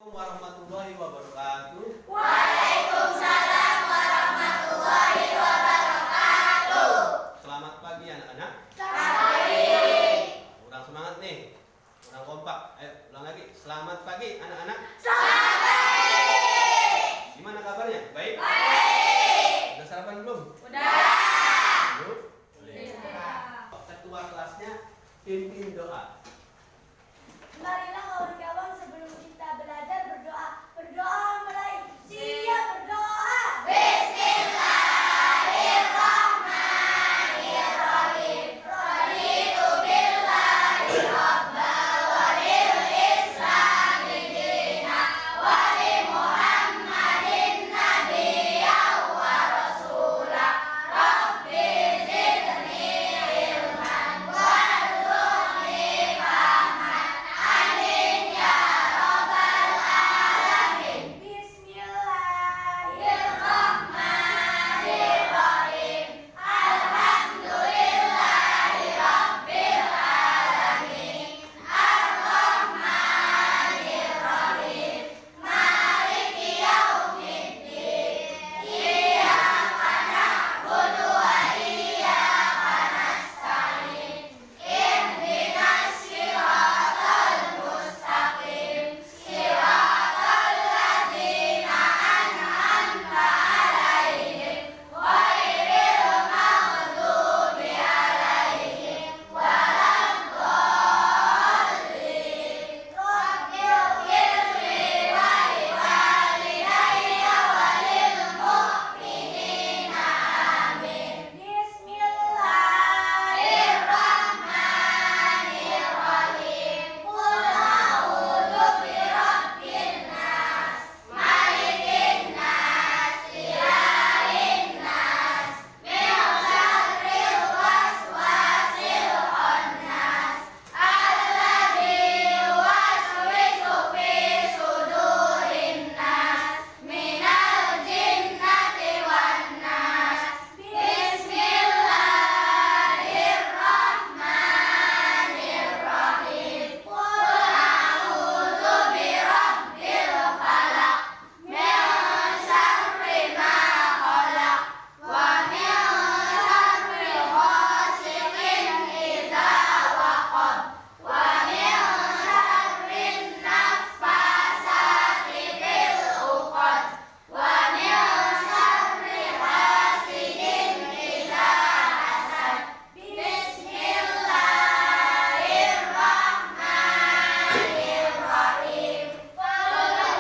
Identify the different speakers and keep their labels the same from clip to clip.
Speaker 1: Warahmatullahi wabarakatuh.
Speaker 2: Waalaikumsalam warahmatullahi wabarakatuh.
Speaker 1: Selamat pagi anak-anak.
Speaker 2: Selamat pagi.
Speaker 1: Kurang semangat nih, kurang kompak. Ayo ulang lagi. Selamat pagi anak-anak.
Speaker 2: Selamat pagi.
Speaker 1: Gimana kabarnya? Baik?
Speaker 2: Baik.
Speaker 1: Udah sarapan belum?
Speaker 2: Udah.
Speaker 1: Belum? Udah. Ketua kelasnya pimpin doa.
Speaker 2: Marilah kawan-kawan sebelum kita belajar berdoa. Berdoa mulai. Siap berdoa. Bismillahirrahmanirrahim. Raditu billahi rabbal wa bil islami dina wa bi Muhammadin nabiyyan wa rasulah. Rabbi zidni ilman warzuqni fahman. Amin ya rabbal alamin. Bismillahirrahmanirrahim. Alhamdulillahi rabbil alamin. Ar-Rahmanir-Rahim. Maliki yaumiddin. Iyyaka na'budu wa iyyaka nasta'in. Ihdinas siratal mustaqim. Siratal ladzina an'amta 'alaihim ghairil maghdubi 'alaihim waladdallin. Rabbighfirli wa liwalidayya wa lil mu'minina amin. Bismillahirrahmanirrahim. Qul a'udzu birabbin nas, malikin nas, ilahin nas, min syarril waswasil khannas, alladzi yuwaswisu fi sudurin nas, minal jinnati wan nas. Bismillahirrahmanirrahim. Qul a'udzu birabbil falaq, min syarri ma khalaq, wa min syarri ghasiqin idza waqab, wa min syarri naffasati fil 'uqad, wa min syarri hasidin idza hasad. Bismillahirrahmanirrahim. Qul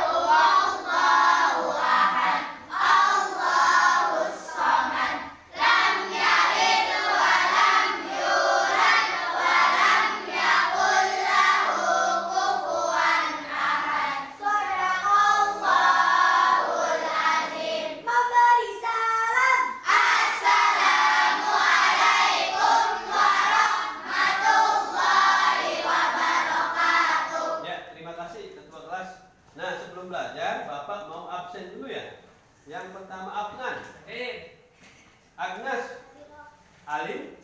Speaker 2: huwallahu ahad, Allahus samad, lam yalid wa lam yulad wa lam yakul lahu kufuwan ahad. Shadaqallahul azim. Memberi salam. Assalamualaikum warahmatullahi wabarakatuh.
Speaker 1: Ya, terima kasih ketua kelas. Nah, sebelum belajar, Bapak mau absen dulu ya. Yang pertama Afnan, Agnes, Alim,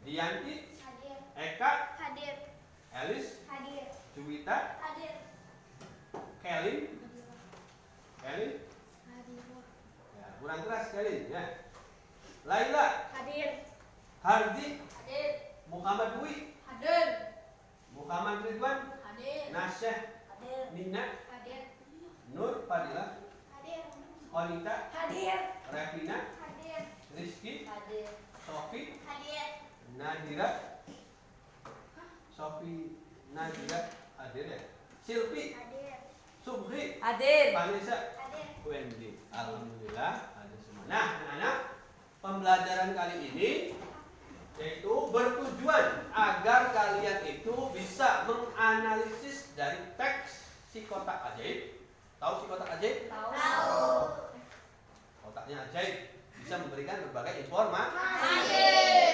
Speaker 1: Dianti,
Speaker 2: Hadir.
Speaker 1: Eka,
Speaker 2: Hadir.
Speaker 1: Elis,
Speaker 2: Hadir.
Speaker 1: Juwita,
Speaker 2: Hadir.
Speaker 1: Kelly, ya, kurang keras Kelly ya. Laila,
Speaker 2: Hadir.
Speaker 1: Hardi,
Speaker 2: Hadir.
Speaker 1: Muhammad Dwi,
Speaker 2: Hadir.
Speaker 1: Muhammad Ridwan,
Speaker 2: Hadir.
Speaker 1: Nasyah,
Speaker 2: Hadir.
Speaker 1: Nina,
Speaker 2: Hadir.
Speaker 1: Nur Fadila,
Speaker 2: Hadir.
Speaker 1: Olita,
Speaker 2: Hadir.
Speaker 1: Revina,
Speaker 2: Hadir.
Speaker 1: Rizky,
Speaker 2: Hadir.
Speaker 1: Sofi,
Speaker 2: Hadir.
Speaker 1: Nadira, Sofi, Nadira, hadir ya. Silvi,
Speaker 2: Hadir.
Speaker 1: Subhi,
Speaker 3: Hadir.
Speaker 1: Vanessa,
Speaker 2: Hadir.
Speaker 1: Wendy. Alhamdulillah ada semua. Nah, anak-anak, pembelajaran kali ini yaitu bertujuan agar kalian itu bisa menganalisis dari teks si kotak ajaib. Tahu si kotak ajaib?
Speaker 2: Tahu.
Speaker 1: Kotaknya ajaib bisa memberikan berbagai informasi.
Speaker 2: Hadir.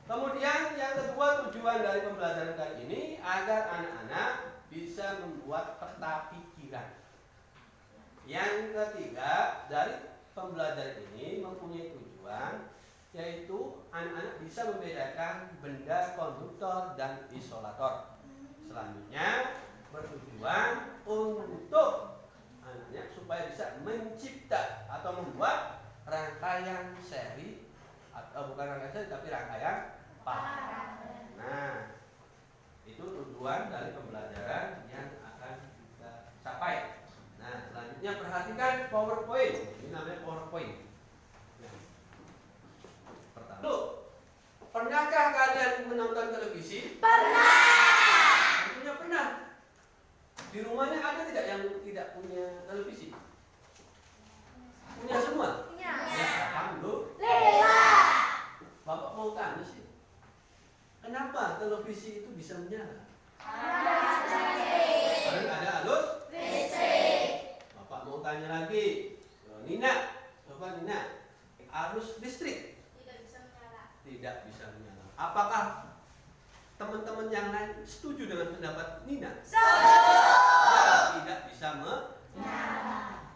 Speaker 1: Kemudian yang kedua, tujuan dari pembelajaran kali ini agar anak-anak bisa membuat peta pikiran. Yang ketiga, dari pembelajaran ini mempunyai tujuan yaitu anak-anak bisa membedakan benda konduktor dan isolator. Selanjutnya, bertujuan untuk anaknya supaya bisa mencipta atau membuat rangkaian seri atau bukan rangkaian seri tapi rangkaian paragraf. Nah, itu tujuan dari pembelajaran yang akan kita capai. Nah, selanjutnya perhatikan PowerPoint. Ini namanya PowerPoint. Nah, pertama, pernahkah kalian menonton televisi?
Speaker 2: Pernah.
Speaker 1: Tentunya pernah. Di rumahnya ada tidak yang tidak punya televisi? Punya semua?
Speaker 2: Punya.
Speaker 1: Ya,
Speaker 2: Alhamdulillah.
Speaker 1: Bapak mau tanya sih, kenapa televisi itu bisa menyala? Karena ada arus
Speaker 2: Listrik.
Speaker 1: Bapak mau tanya lagi, Nina, coba Nina, arus listrik
Speaker 2: Tidak bisa menyala.
Speaker 1: tidak bisa menyala. Apakah teman-teman yang lain setuju dengan pendapat Nina? Ya, tidak bisa menyala.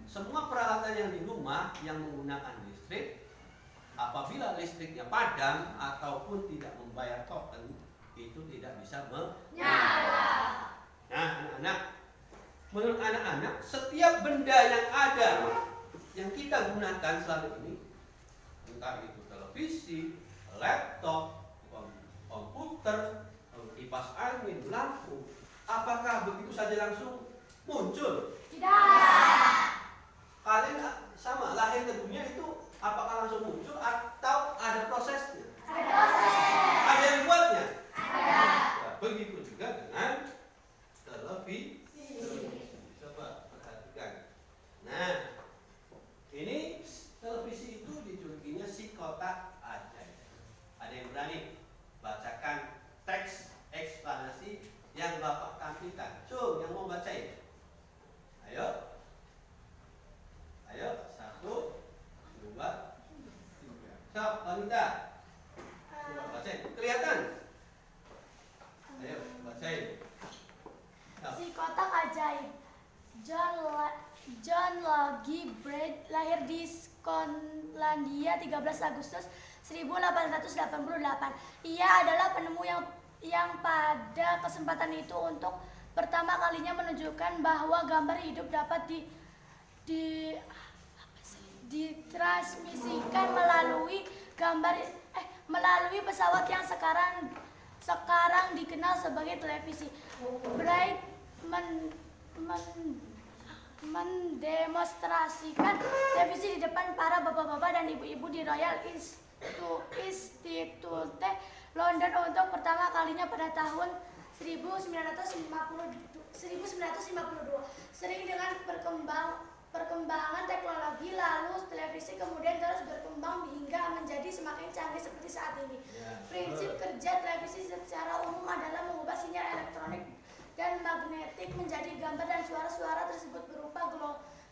Speaker 1: Semua peralatan yang di rumah yang menggunakan listrik, apabila listriknya padam ataupun tidak membayar token, itu tidak bisa menyala. Nah, anak-anak, menurut anak-anak, setiap benda yang ada yang kita gunakan selama ini, entah itu televisi, laptop, komputer, kipas angin, lampu, apakah begitu saja langsung muncul?
Speaker 2: Tidak.
Speaker 1: Kalian sama lahir ke dunia itu apakah langsung muncul atau ada prosesnya?
Speaker 2: Ada proses.
Speaker 1: Ada yang buatnya?
Speaker 2: Ada.
Speaker 1: Ya, begitu juga dengan televisi. Coba perhatikan. Nah, ini televisi itu dijulukinya si kotak ajaib. Ada yang berani bacakan teks eksplanasi yang Bapak tampilkan? Cung, yang mau bacain? Ayo. Ayo, 1, 2, 3. Stop, wanita. Coba bacain. Kelihatan? Ayo, bacain. Stop.
Speaker 3: Si kotak ajaib. John Logie Braid lahir di Skotlandia 13 Agustus 1888. Ia adalah penemu yang pada kesempatan itu untuk pertama kalinya menunjukkan bahwa gambar hidup dapat ditransmisikan melalui pesawat yang sekarang dikenal sebagai televisi. Bright mendemonstrasikan televisi di depan para bapak-bapak dan ibu-ibu di Royal Institute London untuk pertama kalinya pada tahun 1952. Sering dengan perkembangan teknologi, lalu televisi kemudian terus berkembang hingga menjadi semakin canggih seperti saat ini. Prinsip kerja televisi secara umum adalah mengubah sinyal elektronik dan magnetik menjadi gambar dan suara tersebut berupa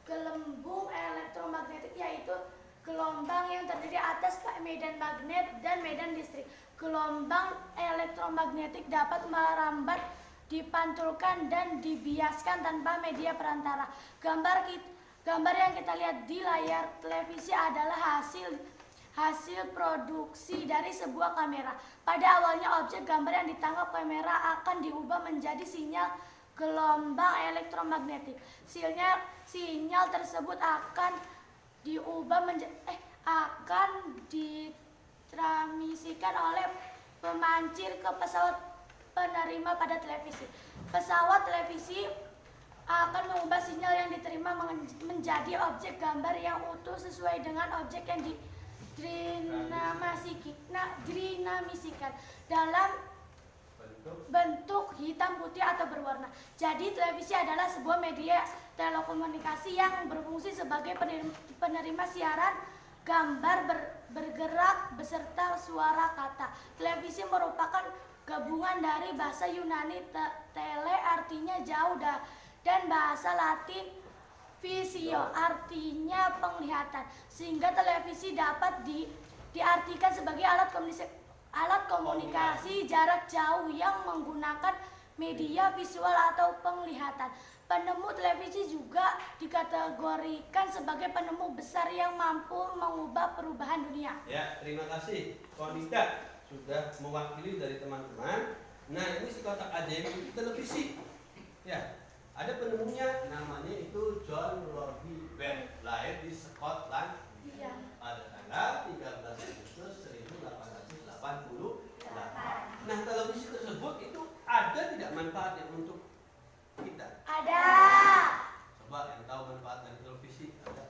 Speaker 3: gelembung elektromagnetik, yaitu gelombang yang terdiri atas medan magnet dan medan listrik. Gelombang elektromagnetik dapat merambat, dipantulkan dan dibiaskan tanpa media perantara. Gambar yang kita lihat di layar televisi adalah hasil produksi dari sebuah kamera. Pada awalnya objek gambar yang ditangkap kamera akan diubah menjadi sinyal gelombang elektromagnetik. Sinyal tersebut akan ditransmisikan oleh pemancir ke pesawat penerima pada televisi. Pesawat televisi akan mengubah sinyal yang diterima menjadi objek gambar yang utuh sesuai dengan objek yang dinamisikan dalam bentuk hitam putih atau berwarna. Jadi televisi adalah sebuah media telekomunikasi yang berfungsi sebagai penerima siaran gambar bergerak beserta suara kata. Televisi merupakan gabungan dari bahasa Yunani tele artinya jauh dan bahasa Latin visio artinya penglihatan, sehingga televisi dapat diartikan sebagai alat komunikasi jarak jauh yang menggunakan media visual atau penglihatan. Penemu televisi juga dikategorikan sebagai penemu besar yang mampu mengubah perubahan dunia.
Speaker 1: Ya, terima kasih Konita sudah mewakili dari teman-teman. Nah, ini si kotak ajaib televisi. Ya, ada penemunya namanya itu John Robbie Bell, lahir di Scotland
Speaker 3: Iya.
Speaker 1: pada tanggal 13 Agustus 1888. Nah, televisi tersebut itu ada tidak manfaatnya untuk kita?
Speaker 3: Ada.
Speaker 1: Coba yang tahu manfaat dari televisi ada?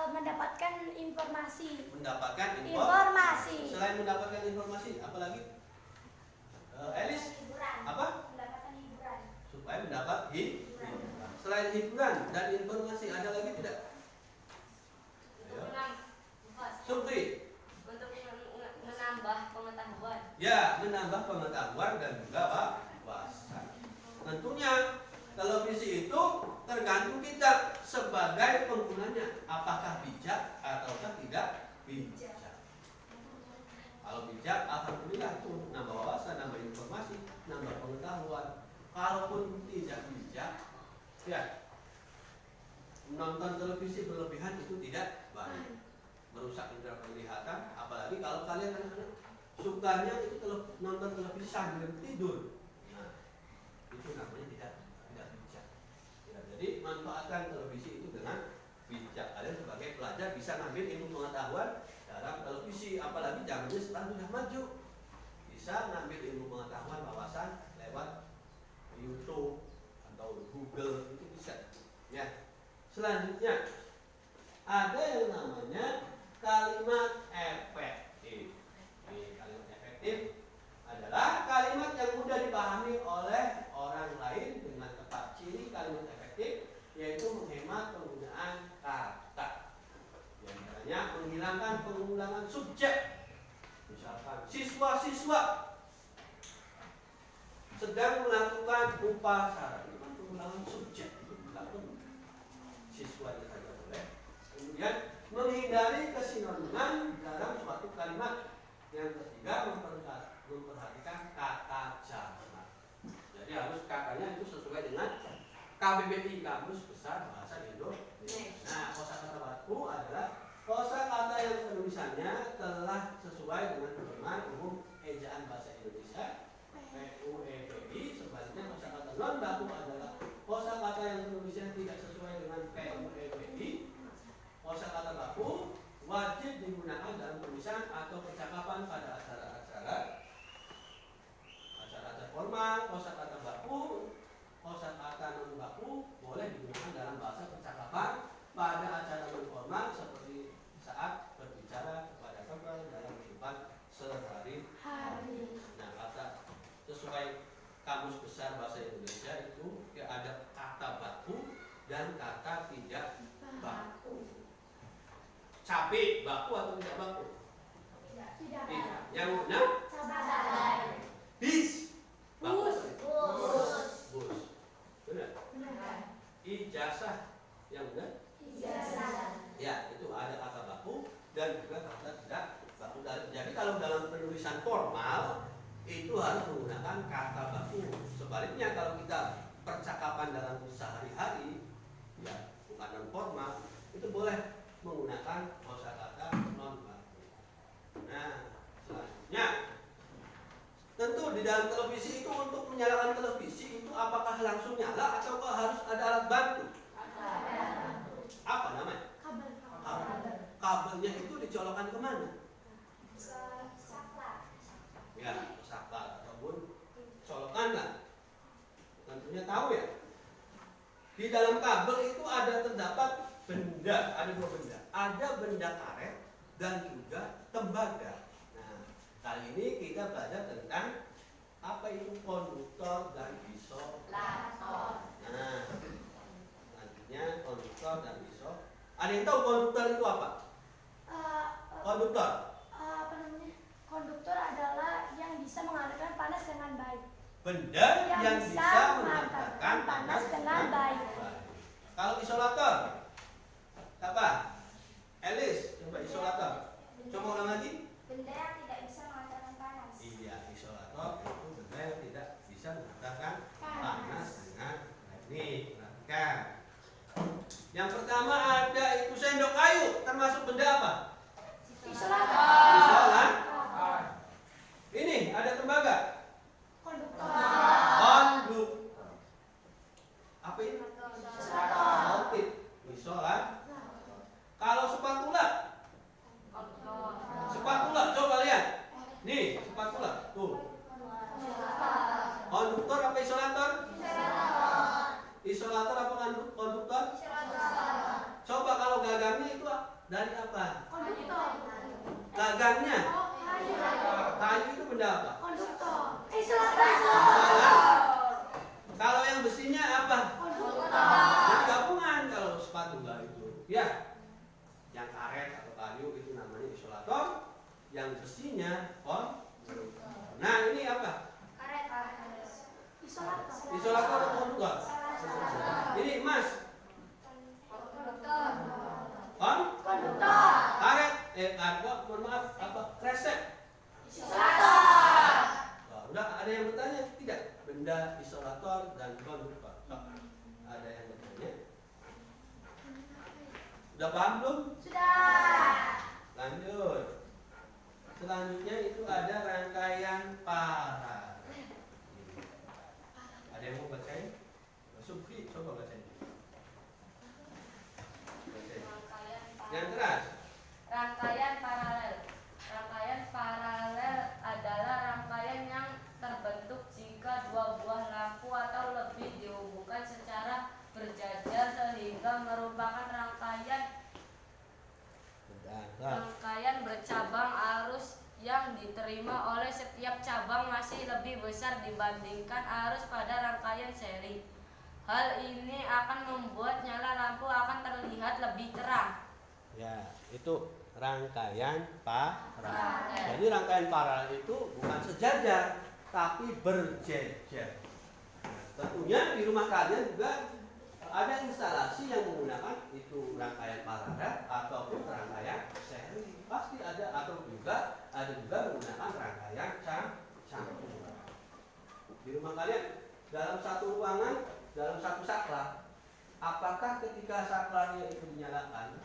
Speaker 3: Mendapatkan informasi.
Speaker 1: Mendapatkan
Speaker 3: Informasi.
Speaker 1: Selain mendapatkan informasi, apa lagi? Elis,
Speaker 2: Hiburan.
Speaker 1: apa?
Speaker 2: Mendapatkan hiburan.
Speaker 1: Supaya mendapat hiburan. Selain hiburan dan informasi ada lagi tidak? Ayo. Supri.
Speaker 2: Untuk menambah pengetahuan.
Speaker 1: Ya, menambah pengetahuan dan juga wawasan. Tentunya televisi itu tergantung kita sebagai penggunanya, apakah bijak ataukah tidak bijak. Kalau bijak, alhamdulillah itu nambah wawasan, nambah informasi, nambah pengetahuan. Kalaupun tidak bijak, ya menonton televisi berlebihan itu tidak baik, merusak indera penglihatan. Apalagi kalau kalian anak-anak sukanya itu nonton televisi sambil tidur, nah itu namanya tidak bijak. Ya, jadi manfaatkan televisi itu dengan bijak. Kalian sebagai pelajar bisa ngambil ilmu pengetahuan dalam televisi, apalagi zamannya sekarang sudah maju, bisa ngambil ilmu pengetahuan wawasan lewat YouTube atau Google, itu bisa. Ya. Selanjutnya ada yang namanya kalimat efektif. Kalimat efektif adalah kalimat yang mudah dipahami oleh orang lain dengan tepat. Ciri kalimat efektif yaitu menghemat penggunaan kata. Yang antaranya menghilangkan pengulangan subjek. Misalkan siswa-siswa sedang melakukan upacara, itu kan pengulangan subjek, itu tidak perlu. Siswanya saja boleh. Kemudian menghindari kesinoniman dalam suatu kalimat. Yang ketiga memperhatikan kata jamak. Jadi harus katanya itu sesuai dengan KBBI, Kamus Besar Bahasa Indonesia. Nah, kosakata baku adalah kosakata yang penulisannya telah sesuai dengan pedoman umum ejaan bahasa Indonesia PUEBI. Sebaliknya kosakata non baku adalah kosakata yang penulisannya tidak sesuai dengan PUEBI. Kosakata baku wajib digunakan dalam tulisan atau percakapan pada acara-acara formal. Kosakata baku, kosakata non baku boleh digunakan dalam bahasa percakapan pada acara non formal seperti saat berbicara kepada teman dalam kehidupan sehari-hari. Nah, kata sesuai Kamus Besar Bahasa Indonesia itu ada kata baku dan kata tidak baku. Cabai baku atau tidak baku?
Speaker 3: Tidak.
Speaker 1: Yang benar?
Speaker 3: Cabai.
Speaker 1: Bis. Baku.
Speaker 2: Bus.
Speaker 1: Bus. Benar. Ijazah. Yang benar?
Speaker 3: Ijazah.
Speaker 1: Ya, itu ada kata baku dan juga kata tidak baku. Jadi kalau dalam penulisan formal itu harus menggunakan kata baku. Sebaliknya kalau kita percakapan dalam sehari-hari, ya bukan non formal, itu boleh menggunakan kosakata non baku. Nah, selanjutnya tentu di dalam televisi itu untuk menyalakan televisi itu apakah langsung nyala ataukah harus ada alat bantu? Apa namanya?
Speaker 3: Kabel.
Speaker 1: Kabelnya itu dicolokkan kemana?
Speaker 2: Saklar.
Speaker 1: Ya, ke saklar ataupun colokan lah. Tentunya tahu ya. Di dalam kabel itu ada terdapat benda, ada dua benda. Ada benda karet dan juga tembaga. Nah, kali ini kita belajar tentang apa itu konduktor dan isolator. Nah, selanjutnya konduktor dan isolator. Ada yang tahu konduktor itu apa? Konduktor.
Speaker 3: Apa namanya? Konduktor adalah yang bisa mengalirkan panas dengan baik.
Speaker 1: Benda yang bisa mengantarkan panas dengan baik. Kalau isolator apa? Elis, coba isolator. Coba ulang lagi.
Speaker 2: Benda yang tidak bisa mengantarkan panas.
Speaker 1: Iya, isolator itu benda yang tidak bisa mengantarkan panas dengan baik. Nih, perhatikan. Yang pertama ada itu sendok kayu, termasuk benda apa?
Speaker 3: Isolator.
Speaker 1: Isolator. Ini ada tembaga.
Speaker 3: Konduktor.
Speaker 1: Konduktor. Apa ini? Outfit. Isolat. Kalau spatula, spatula coba lihat. Nih, spatula. Tuh. Konduktor apa isolator? Isolator apa konduktor? Coba kalau gagangnya itu dari apa? Gagangnya. Kayu itu benda apa? Kalau yang besinya apa? Jadi gabungan kalau spatula itu. Ya. Yang karet atau kayu itu namanya isolator. Yang besinya konduktor. Nah, ini apa? Isolator atau konduktor? Ini emas.
Speaker 3: Konduktor.
Speaker 1: Karet. Mohon maaf, apa? Kresek. Udah ada yang bertanya? Tidak. Benda isolator dan konduktor. Ada yang bertanya? Sudah paham belum?
Speaker 3: Sudah.
Speaker 1: Lanjut. Selanjutnya itu ada rangkaian paralel. Ada yang mau bacain? Subhi, coba bacain. Yang keras.
Speaker 2: Rangkaian paralel. Rangkaian paralel adalah rangkaian yang terbentuk jika dua buah lampu atau lebih dihubungkan secara berjajar sehingga merupakan rangkaian bercabang arus yang diterima oleh setiap cabang masih lebih besar dibandingkan arus pada rangkaian seri. Hal ini akan membuat nyala lampu akan terlihat lebih terang.
Speaker 1: Ya, itu rangkaian paralel. Jadi rangkaian paralel itu bukan sejajar, tapi berjejer. Tentunya di rumah kalian juga ada instalasi yang menggunakan itu rangkaian paralel ataupun rangkaian seri. Pasti ada atau juga ada juga menggunakan rangkaian campur. Di rumah kalian dalam satu ruangan, dalam satu saklar, apakah ketika saklarnya itu dinyalakan,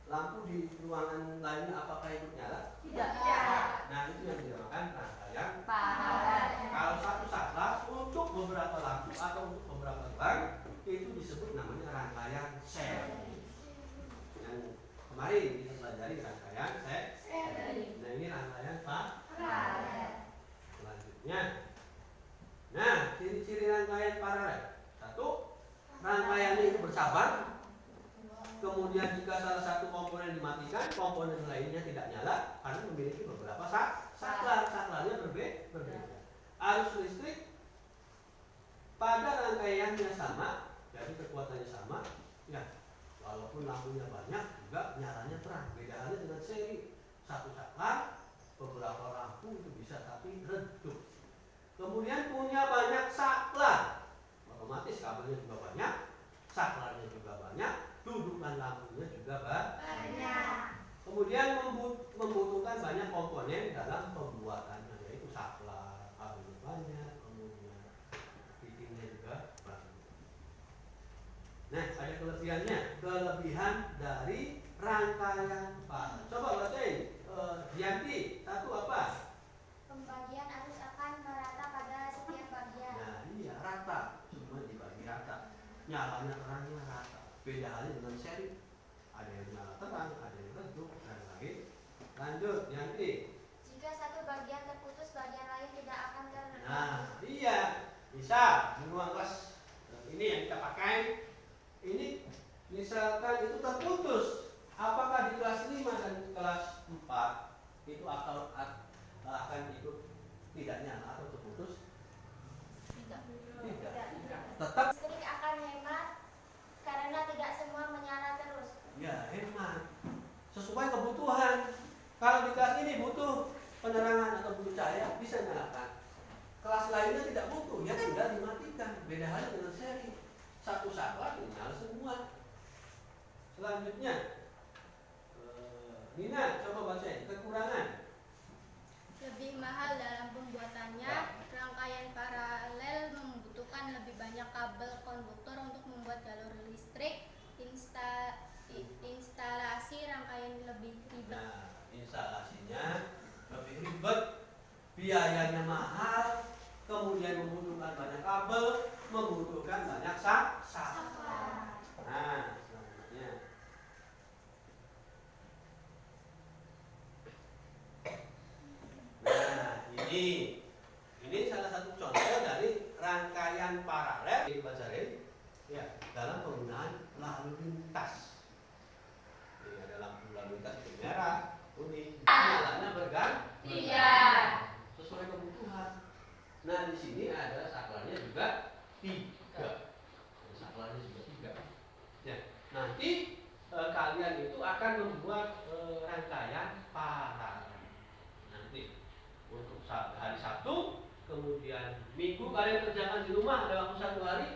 Speaker 1: lampu di ruangan lainnya apakah ikut nyala?
Speaker 2: Tidak.
Speaker 1: Nah, itu yang dinamakan rangkaian
Speaker 2: Paralel.
Speaker 1: Kalau satu saklar untuk beberapa lampu atau untuk beberapa bank itu disebut namanya rangkaian seri. Yang kemarin kita pelajari rangkaian seri. Nah, ini rangkaian paralel. Selanjutnya, nah ciri-ciri rangkaian paralel. Satu, rangkaiannya itu bercabang. Kemudian jika salah satu komponen dimatikan, komponen lainnya tidak nyala karena memiliki beberapa saklar. Saklarnya berbeda. Arus listrik pada rangkaiannya sama, jadi kekuatannya sama, ya walaupun lampunya banyak juga nyalanya terang. Beda halnya dengan seri, satu saklar beberapa lampu itu bisa tapi redup. Kemudian punya banyak saklar, otomatis kabelnya juga banyak, saklarnya juga banyak, dudukan lampunya juga banyak. Kemudian membutuhkan banyak komponen dalam pembuatannya, yaitu saklar, kabelnya banyak, kemudian fitingnya juga banyak. Nah, ada kelebihannya. Kelebihan dari rangkaian paralel. Coba bacain. Dianti, satu apa?
Speaker 2: Pembagian arus akan merata pada setiap bagian.
Speaker 1: Nah, iya rata, semua dibagi rata. Nyalanya terangnya rata. Beda halnya dengan seri. Ada yang nyala terang, ada yang redup, dan lain. Lanjut, Dianti.
Speaker 2: Jika satu bagian terputus, bagian lain tidak akan terhubung.
Speaker 1: Nah, iya, bisa di ruang kelas ini yang kita pakai. Ini misalkan itu terputus, apakah di kelas 5 dan kelas 4 itu akan ikut tidak nyala atau terputus? Tidak. Tetap.
Speaker 2: Listrik akan hemat karena tidak semua menyala terus.
Speaker 1: Ya, hemat. Sesuai kebutuhan. Kalau di kelas ini butuh penerangan atau butuh cahaya, bisa nyalakan. Kelas lainnya tidak butuh, ya tinggal dimatikan. Beda halnya dengan seri. Satu saklar nyala semua. Selanjutnya, Nina, coba bacain kekurangan.
Speaker 4: Lebih mahal dalam pembuatannya, rangkaian paralel membutuhkan lebih banyak kabel konduktor untuk membuat jalur listrik. Instalasi rangkaian lebih ribet.
Speaker 1: Nah, instalasinya lebih ribet, biayanya mahal, kemudian membutuhkan banyak kabel, membutuhkan banyak sasaran. Nah, selanjutnya. Nah, ini salah satu contoh dari rangkaian paralel ya, dalam penggunaan lalu lintas. Ini ada lampu lalu lintas merah, kuning, nyalanya bergantian sesuai kebutuhan. Nah, di sini ada saklarnya juga 3. Saklarnya juga 3. Ya, nanti kalian itu akan membuat rangkaian paralel. Nanti untuk hari Sabtu, kemudian Minggu kalian kerjakan di rumah ada waktu 1 hari,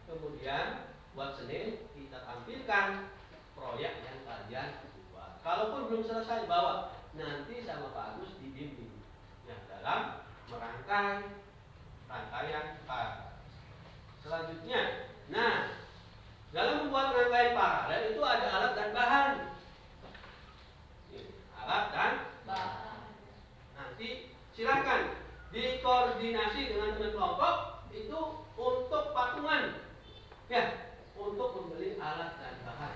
Speaker 1: kemudian buat Senin kita tampilkan proyek yang kalian buat. Kalaupun belum selesai, bawa nanti sama Pak Agus dibimbing yang dalam merangkai rangkaian paralel. Selanjutnya, nah, dalam membuat rangkaian paralel itu ada alat dan bahan. Alat dan bahan. Nanti silakan dikoordinasi dengan teman kelompok itu untuk patungan, ya, untuk membeli alat dan bahan.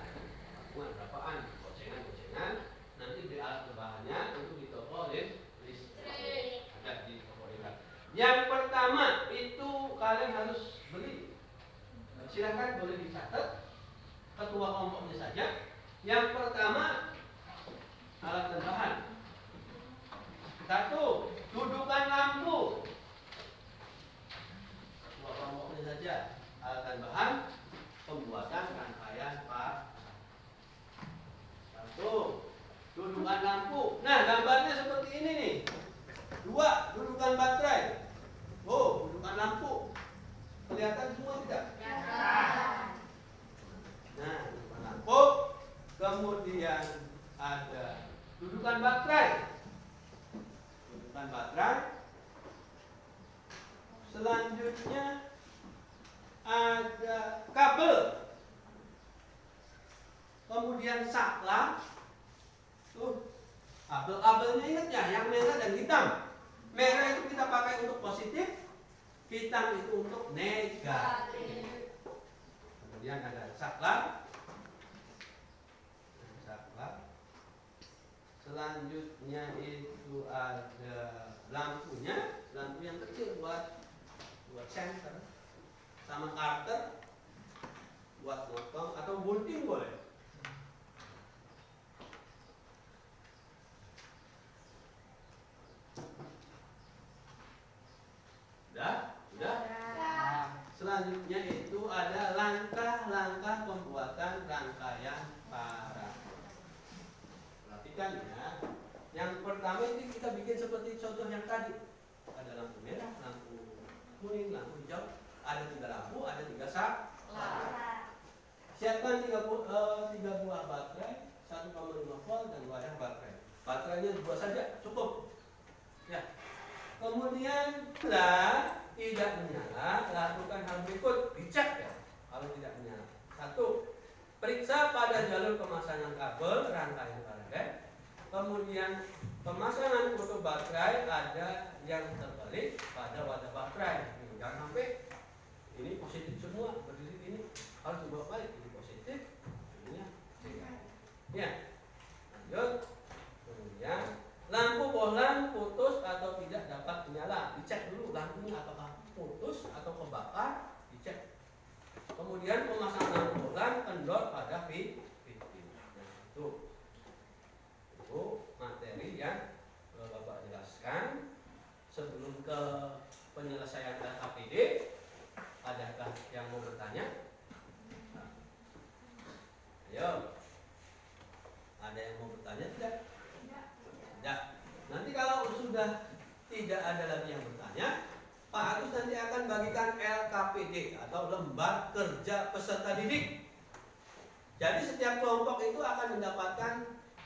Speaker 1: Patungan berapaan? Gocengan. Nanti beli alat dan bahannya untuk di toko listrik. Ada di toko listrik. Yang pertama itu kalian harus beli. Silakan boleh dicatat ketua kelompoknya saja. Yang pertama alat dan bahan. 1, dudukan lampu. Ketua kelompoknya saja. Alat dan bahan pembuatan rangkaian paralel. 1, dudukan lampu. Nah, gambarnya seperti ini nih. 2, dudukan baterai. Oh, dudukan lampu. Kelihatan semua tidak? Nah, dudukan lampu. Kemudian ada dudukan baterai. Dudukan baterai. Selanjutnya ada kabel. Kemudian saklar. Tuh, kabel-kabelnya ingat ya, yang merah dan hitam. Merah itu kita pakai untuk positif, hitam itu untuk negatif. Kemudian ada saklar. Selanjutnya itu ada lampunya, lampu yang kecil buat senter, sama karter buat motong atau gunting boleh. Sudah? Selanjutnya itu ada langkah-langkah pembuatan rangkaian paralel. Perhatikan ya. Yang pertama ini kita bikin seperti contoh yang tadi. Ada lampu merah, lampu kuning, lampu hijau. Ada 3 lampu, ada 3 saklar. Siapkan 3 buah baterai, 1,5 volt dan wadah baterai. Baterainya 2 saja cukup. Ya. Kemudian bila tidak menyala, lakukan hal berikut, dicek ya. Kalau tidak menyala, 1, periksa pada jalur pemasangan kabel rangkaian paralel. Kemudian pemasangan kutu baterai ada yang terbalik pada wadah baterai. Jangan sampai ini positif semua berdiri ini, harus dibawa balik. Ini positif, ini negatif. Ya, lanjut. Kemudian lampu bohlam putus atau tidak dapat menyala, dicek dulu lampunya apakah putus atau kebakar, dicek. Kemudian pemasangan lampu bohlam kendor pada fitting. Itu materi yang Bapak jelaskan. Sebelum ke penyelesaian LKPD, adakah yang mau bertanya? Ayo, ada yang mau bertanya tidak? Tidak. Nanti kalau sudah tidak ada lagi yang bertanya, Pak Agus nanti akan bagikan LKPD atau lembar kerja peserta didik. Jadi setiap kelompok itu akan mendapatkan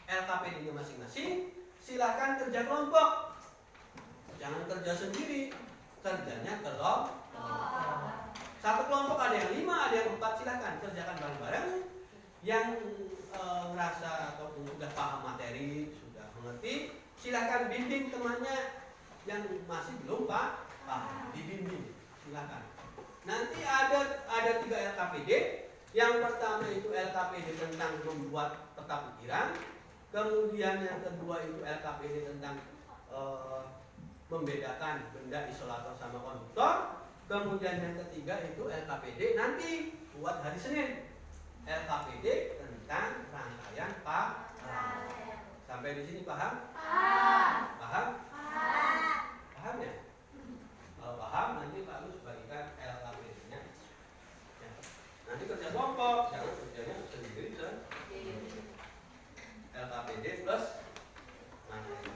Speaker 1: LKPD-nya masing-masing. Silakan kerja kelompok. Jangan kerja sendiri, kerjanya kelompok. Satu kelompok ada yang 5, ada yang 4, silakan kerjakan bareng-bareng. Yang merasa ataupun sudah paham materi, sudah mengerti, silakan bimbing temannya yang masih belum paham, dibimbing, silakan. Nanti ada 3 LKPD. Yang pertama itu LKPD tentang membuat peta pikiran. Kemudian yang kedua itu LKPD tentang membedakan benda isolator sama konduktor. Kemudian yang ketiga itu LKPD nanti buat hari Senin. LKPD tentang rangkaian paralel. Sampai di sini paham? Paham? Paham ya? Kalau paham nanti Pak Lus bagikan LKPD-nya. Ya. Nanti kerja kelompok, jangan kerjanya sendiri. LKPD plus rangkaian.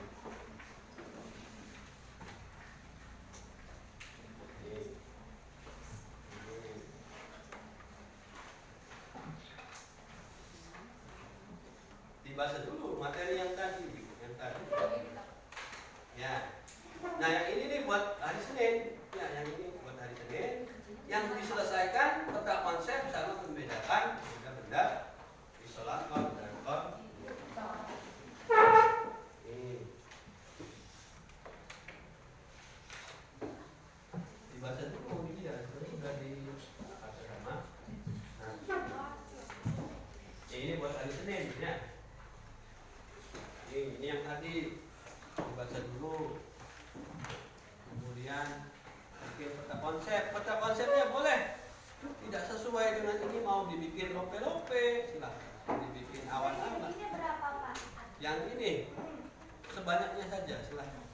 Speaker 1: Dibaca dulu materi yang tadi. Ya. Nah yang ini nih buat hari Senin. Ya, yang ini buat hari Senin. Yang diselesaikan peta konsep sama membedakan benda-benda isolator dan konduktor. Ini. Dibaca dulu ini ya, sudah di sama. Nah. Ini buat hari Senin ya. Ini yang tadi dibaca dulu. Kemudian bikin peta konsep. Peta konsepnya boleh tidak sesuai dengan ini, mau dibikin lope-lope, silahkan. Dibikin awan-awan.
Speaker 3: Ini berapa Pak?
Speaker 1: Yang ini sebanyaknya saja, silahkan.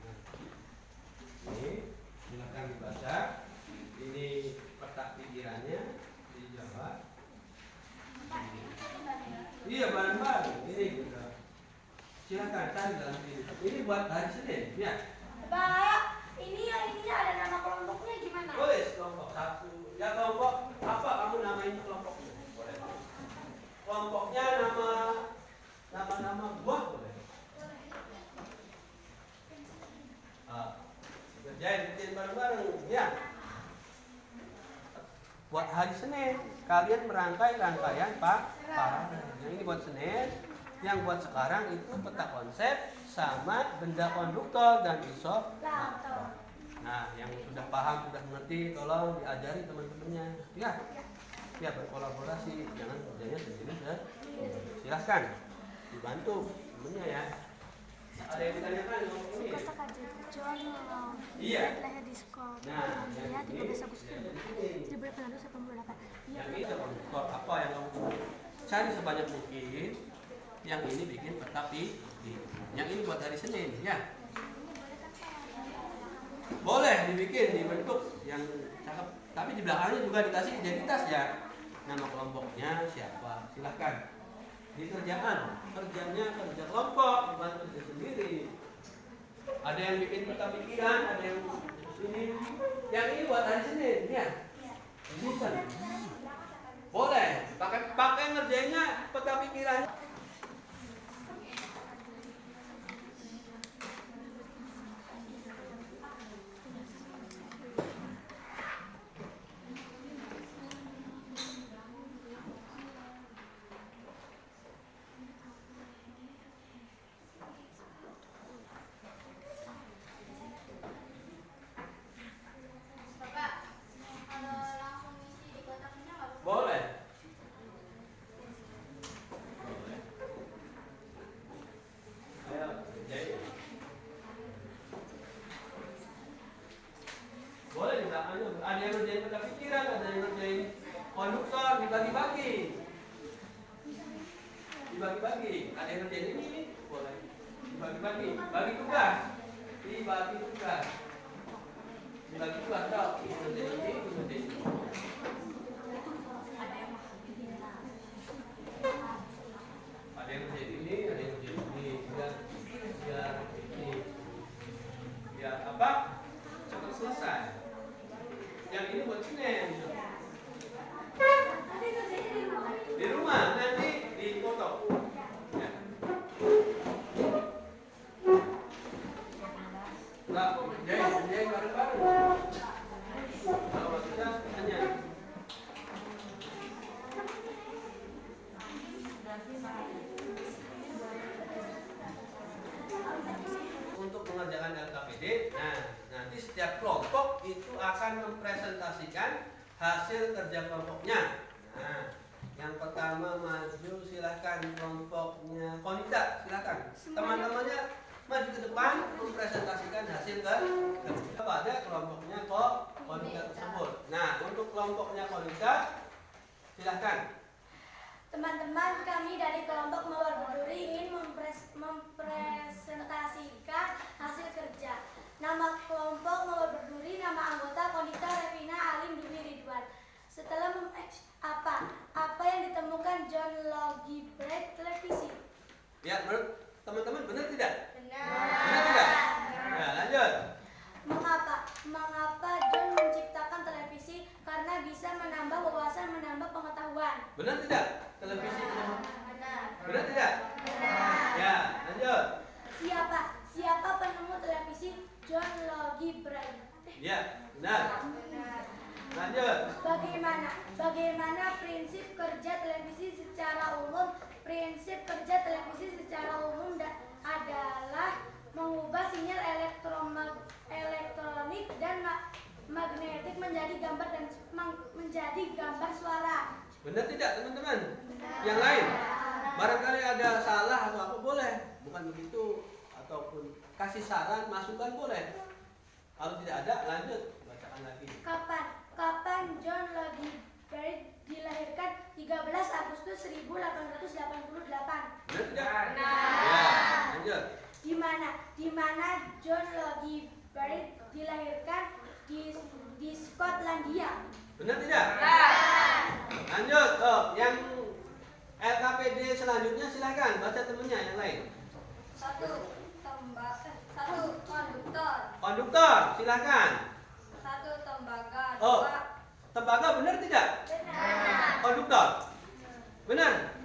Speaker 1: Nah, ini silahkan dibaca. Ini peta pikirannya dijawab. Iya, bareng-bareng. Ini juga. Silakan cari dalam ini. Ini buat hari Senin, ya.
Speaker 3: Pak, ini yang ininya ada nama kelompoknya gimana?
Speaker 1: Boleh kelompok 1. Ya kelompok apa kamu namain kelompoknya? Boleh. Kelompoknya nama buah boleh. Kerjain bikin bareng-bareng, ya. Buat hari Senin, kalian merangkai rangkaian paralel. Yang ini buat Senin, yang buat sekarang itu peta konsep sama benda konduktor dan isolator. Nah, yang sudah paham, sudah mengerti, tolong diajari teman-temannya. Ya berkolaborasi, jangan kerjanya sendiri. Silahkan dibantu temennya ya. Ada yang ditanyakan ini?
Speaker 3: Kata Kak John
Speaker 1: Iya.
Speaker 3: lahir di sekolah.
Speaker 1: Nah,
Speaker 3: Ya,
Speaker 1: yang ini,
Speaker 3: 13 Agustus 1988.
Speaker 1: yang ini konduktor apa yang kamu cari sebanyak mungkin. Yang ini bikin peta pikiran. Yang ini buat hari Senin, ya. Boleh dibikin, dibentuk yang cakep. Tapi di belakangnya juga dikasih identitas ya. Nama kelompoknya siapa? Silahkan. Di kerjaan, kerjanya kerja kelompok, bukan kerja sendiri. Ada yang bikin peta pikiran, ada yang ini. Yang ini buat hari Senin, ya. Ini kan. Boleh, pakai ngerjainnya peta pikiran.
Speaker 4: Bapak, kalau langsung isi di kotaknya nggak apa-apa?
Speaker 1: Boleh. Ayo, kerjain. Boleh di belakangnya. Ada yang ngerjain peta pikiran, ada yang ngerjain konduktor, dibagi-bagi. Dibagi-bagi. Ada yang ngerjain ini, boleh. Dibagi-bagi. Bagi tugas. Dibagi tugas. Dibagi tugas. Dok, ini ngerjain ini, ini ngerjain ini. Ada yang ngerjain ini, ada yang ngerjain ini. Biar ini. Biar apa? Cepat selesai. Yang ini buat Senin. Di rumah nanti dipoto. Ya. Nah, kerjain bareng-bareng. Kalau kita hanya untuk mengerjakan LKPD. Nah, nanti setiap kelompok itu akan hasil kerja kelompoknya. Nah, yang pertama maju silahkan kelompoknya Konita, silahkan. Teman-temannya maju ke depan mempresentasikan hasil kerja pada kelompoknya Konita tersebut. Nah, untuk kelompoknya Konita, silahkan.
Speaker 3: Teman-teman, kami dari kelompok Mawar Berduri ingin mempresentasikan hasil kerja. Nama kelompok Mawar Berduri, nama anggota Konita, Revina, Alim, Dwi, Ridwan. Setelah apa yang ditemukan John Logie Bright televisi?
Speaker 1: Ya, menurut teman-teman benar tidak?
Speaker 3: Benar.
Speaker 1: Benar tidak? Ya, lanjut.
Speaker 3: Mengapa John menciptakan televisi? Karena bisa menambah wawasan, menambah pengetahuan.
Speaker 1: Benar tidak? Televisi.
Speaker 3: Benar.
Speaker 1: Benar tidak?
Speaker 3: Benar.
Speaker 1: Ya, lanjut.
Speaker 3: Siapa penemu televisi? John Logie Bright.
Speaker 1: Ya, benar. Lanjut.
Speaker 3: Bagaimana prinsip kerja televisi secara umum? Prinsip kerja televisi secara umum adalah mengubah sinyal elektronik dan magnetik menjadi gambar suara.
Speaker 1: Benar tidak, teman-teman? Yang lain? Barangkali ada salah atau apa boleh. Bukan begitu, ataupun kasih saran, masukan boleh. Kalau tidak ada, lanjut. Bacakan lagi.
Speaker 3: Kapan John Logie Bright dilahirkan? 13 Agustus 1888.
Speaker 1: Benar tidak?
Speaker 2: Benar.
Speaker 1: Ya, lanjut.
Speaker 3: Di mana John Logie Bright dilahirkan? Di Skotlandia.
Speaker 1: Benar tidak?
Speaker 2: Benar.
Speaker 1: Lanjut. Oh, yang LKPD selanjutnya silahkan baca temennya yang lain.
Speaker 2: 1 konduktor.
Speaker 1: Konduktor, silahkan.
Speaker 2: 1 tembaga.
Speaker 1: Oh,
Speaker 2: 2
Speaker 1: tembaga benar tidak?
Speaker 3: Benar.
Speaker 1: Konduktor. Benar?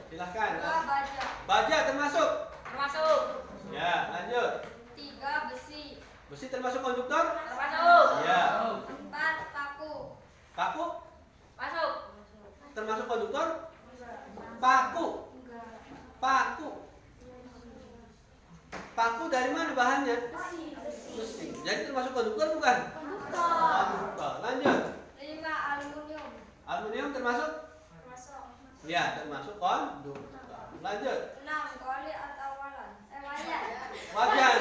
Speaker 1: Silahkan.
Speaker 2: 2 baja.
Speaker 1: Baja termasuk?
Speaker 2: Termasuk.
Speaker 1: Ya, lanjut.
Speaker 2: 3 besi.
Speaker 1: Besi termasuk konduktor?
Speaker 2: Termasuk.
Speaker 1: Ya.
Speaker 2: 4 paku.
Speaker 1: Paku
Speaker 2: Masuk.
Speaker 1: termasuk konduktor? Paku. Paku. Paku dari mana bahannya? Besi. Jadi termasuk konduktor bukan? Konduktor. Lanjut.
Speaker 2: 5 aluminium.
Speaker 1: Aluminium termasuk?
Speaker 2: Termasuk.
Speaker 1: Ya, termasuk konduktor. Lanjut.
Speaker 2: 6 koli atau wajan.
Speaker 1: Wajan.
Speaker 2: Wajan.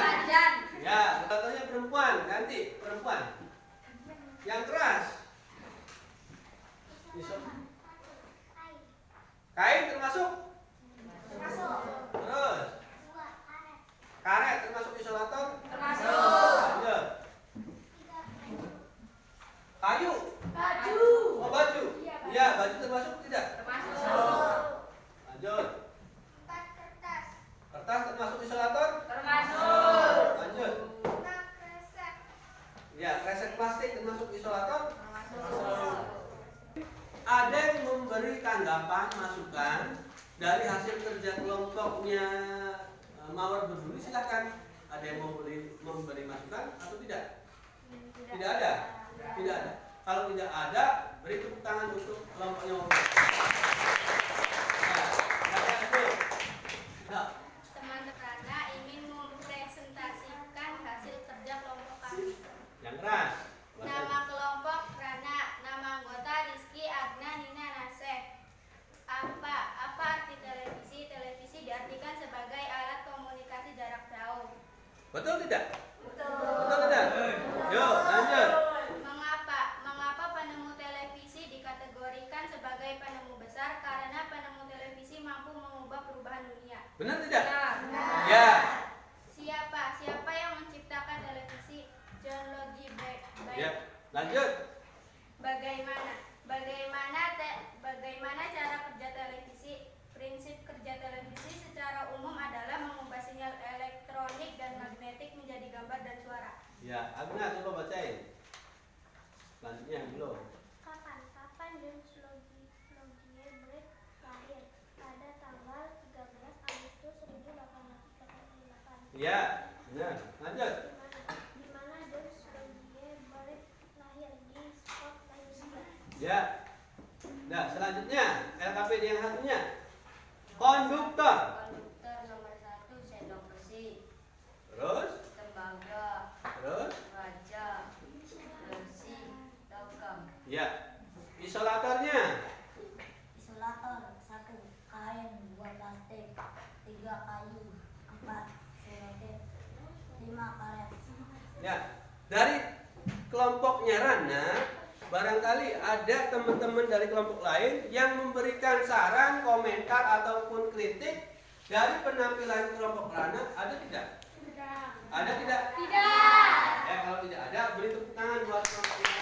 Speaker 1: Ya, katanya perempuan, ganti perempuan. Yang keras. Kain termasuk? Terus. Karet termasuk isolator?
Speaker 2: Termasuk.
Speaker 1: Lanjut. Kayu.
Speaker 3: Baju.
Speaker 1: Oh, baju. Iya, baju termasuk tidak?
Speaker 2: Termasuk.
Speaker 1: Lanjut. Kertas termasuk isolator?
Speaker 2: Termasuk.
Speaker 1: Lanjut. Ya, kresek plastik termasuk isolator?
Speaker 2: Termasuk.
Speaker 1: Ada yang memberi tanggapan, masukan dari hasil kerja kelompoknya Mawar Berduri, silakan. Ada yang memberi masukan atau tidak? Tidak ada? Tidak ada. Kalau tidak ada, beri tepuk tangan untuk kelompoknya Mawar Berduri. Nah, baca dulu. Nah,
Speaker 4: Teman-teman ingin mempresentasikan hasil kerja kelompok kami.
Speaker 1: yang keras. Baca.
Speaker 4: Nama kelompok Rana, nama anggota Rizky, Agna, Nina, Naseh. Apa arti televisi? Televisi diartikan sebagai alat komunikasi jarak jauh.
Speaker 1: Betul tidak?
Speaker 3: Betul.
Speaker 1: Betul tidak? Yuk, lanjut.
Speaker 4: Mengapa penemu televisi dikategorikan sebagai penemu besar? Karena penemu televisi mampu mengubah perubahan dunia.
Speaker 1: Benar tidak?
Speaker 2: Benar.
Speaker 1: Ya.
Speaker 4: Siapa yang menciptakan televisi? John Logie Bright.
Speaker 1: Ya. Lanjut.
Speaker 4: Bagaimana cara kerja televisi? Prinsip kerja televisi secara umum adalah mengubah sinyal elektronik dan magnetik menjadi gambar dan suara.
Speaker 1: Ya, Agna coba bacain. Selanjutnya belum.
Speaker 5: Kapan John Logie Bright lahir? Pada tanggal 13 Agustus 1888.
Speaker 1: Ya, benar. Lanjut.
Speaker 5: Di mana John Logie Bright lahir? Di Skotlandia.
Speaker 1: Ya. Nah, selanjutnya LKPD yang satunya. Konduktor.
Speaker 2: Konduktor nomor 1 sendok besi.
Speaker 1: Terus,
Speaker 2: Tembaga.
Speaker 1: terus.
Speaker 2: Baja. Besi. Logam.
Speaker 1: Ya. Isolatornya.
Speaker 5: Isolator 1 kain, 2 plastik, 3 kayu, 4 selotip, 5 karet.
Speaker 1: Ya. Dari kelompoknya Rana, barangkali ada teman-teman dari kelompok lain yang memberikan saran, komentar ataupun kritik dari penampilan kelompok Rana, ada tidak?
Speaker 3: Tidak.
Speaker 1: Ada tidak?
Speaker 3: Tidak.
Speaker 1: Ya, kalau tidak ada, beri tepuk tangan buat kelompok Rana.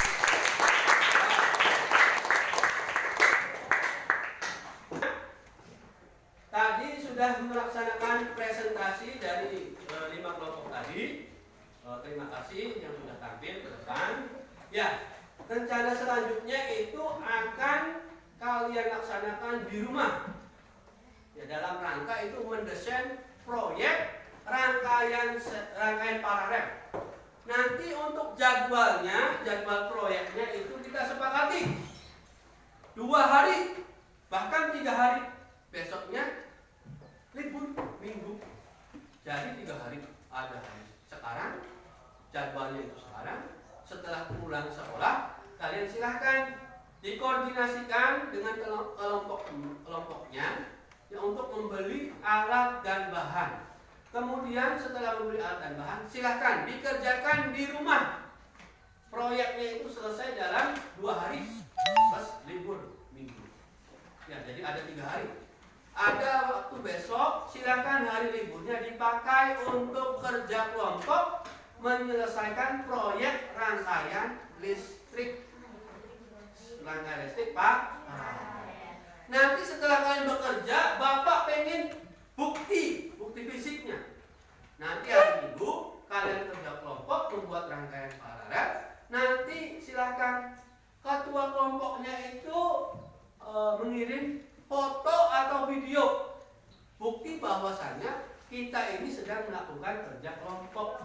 Speaker 1: Tadi sudah melaksanakan presentasi dari 5 kelompok tadi. Terima kasih yang sudah tampil ke depan. Ya, rencana selanjutnya itu akan kalian laksanakan di rumah. Ya, dalam rangka itu mendesain proyek rangkaian paralel. Nanti untuk jadwalnya, jadwal proyeknya itu kita sepakati 2 hari, bahkan 3 hari. Besoknya libur minggu. Jadi 3 hari ada hari. Sekarang jadwalnya itu sekarang. Setelah pulang sekolah, kalian silahkan dikoordinasikan dengan kelompoknya ya, untuk membeli alat dan bahan. Kemudian setelah membeli alat dan bahan, silahkan dikerjakan di rumah. Proyeknya itu selesai dalam 2 hari plus libur minggu. Ya, jadi ada 3 hari. Ada waktu besok, silakan hari liburnya dipakai untuk kerja kelompok menyelesaikan proyek rangkaian listrik. Rangkaian listrik, Pak. Nanti setelah kalian bekerja, Bapak pengen bukti fisiknya. Nanti hari Minggu kalian kerja kelompok membuat rangkaian paralel. Nanti silakan ketua kelompoknya itu mengirim foto atau video bukti bahwasannya kita ini sedang melakukan kerja kelompok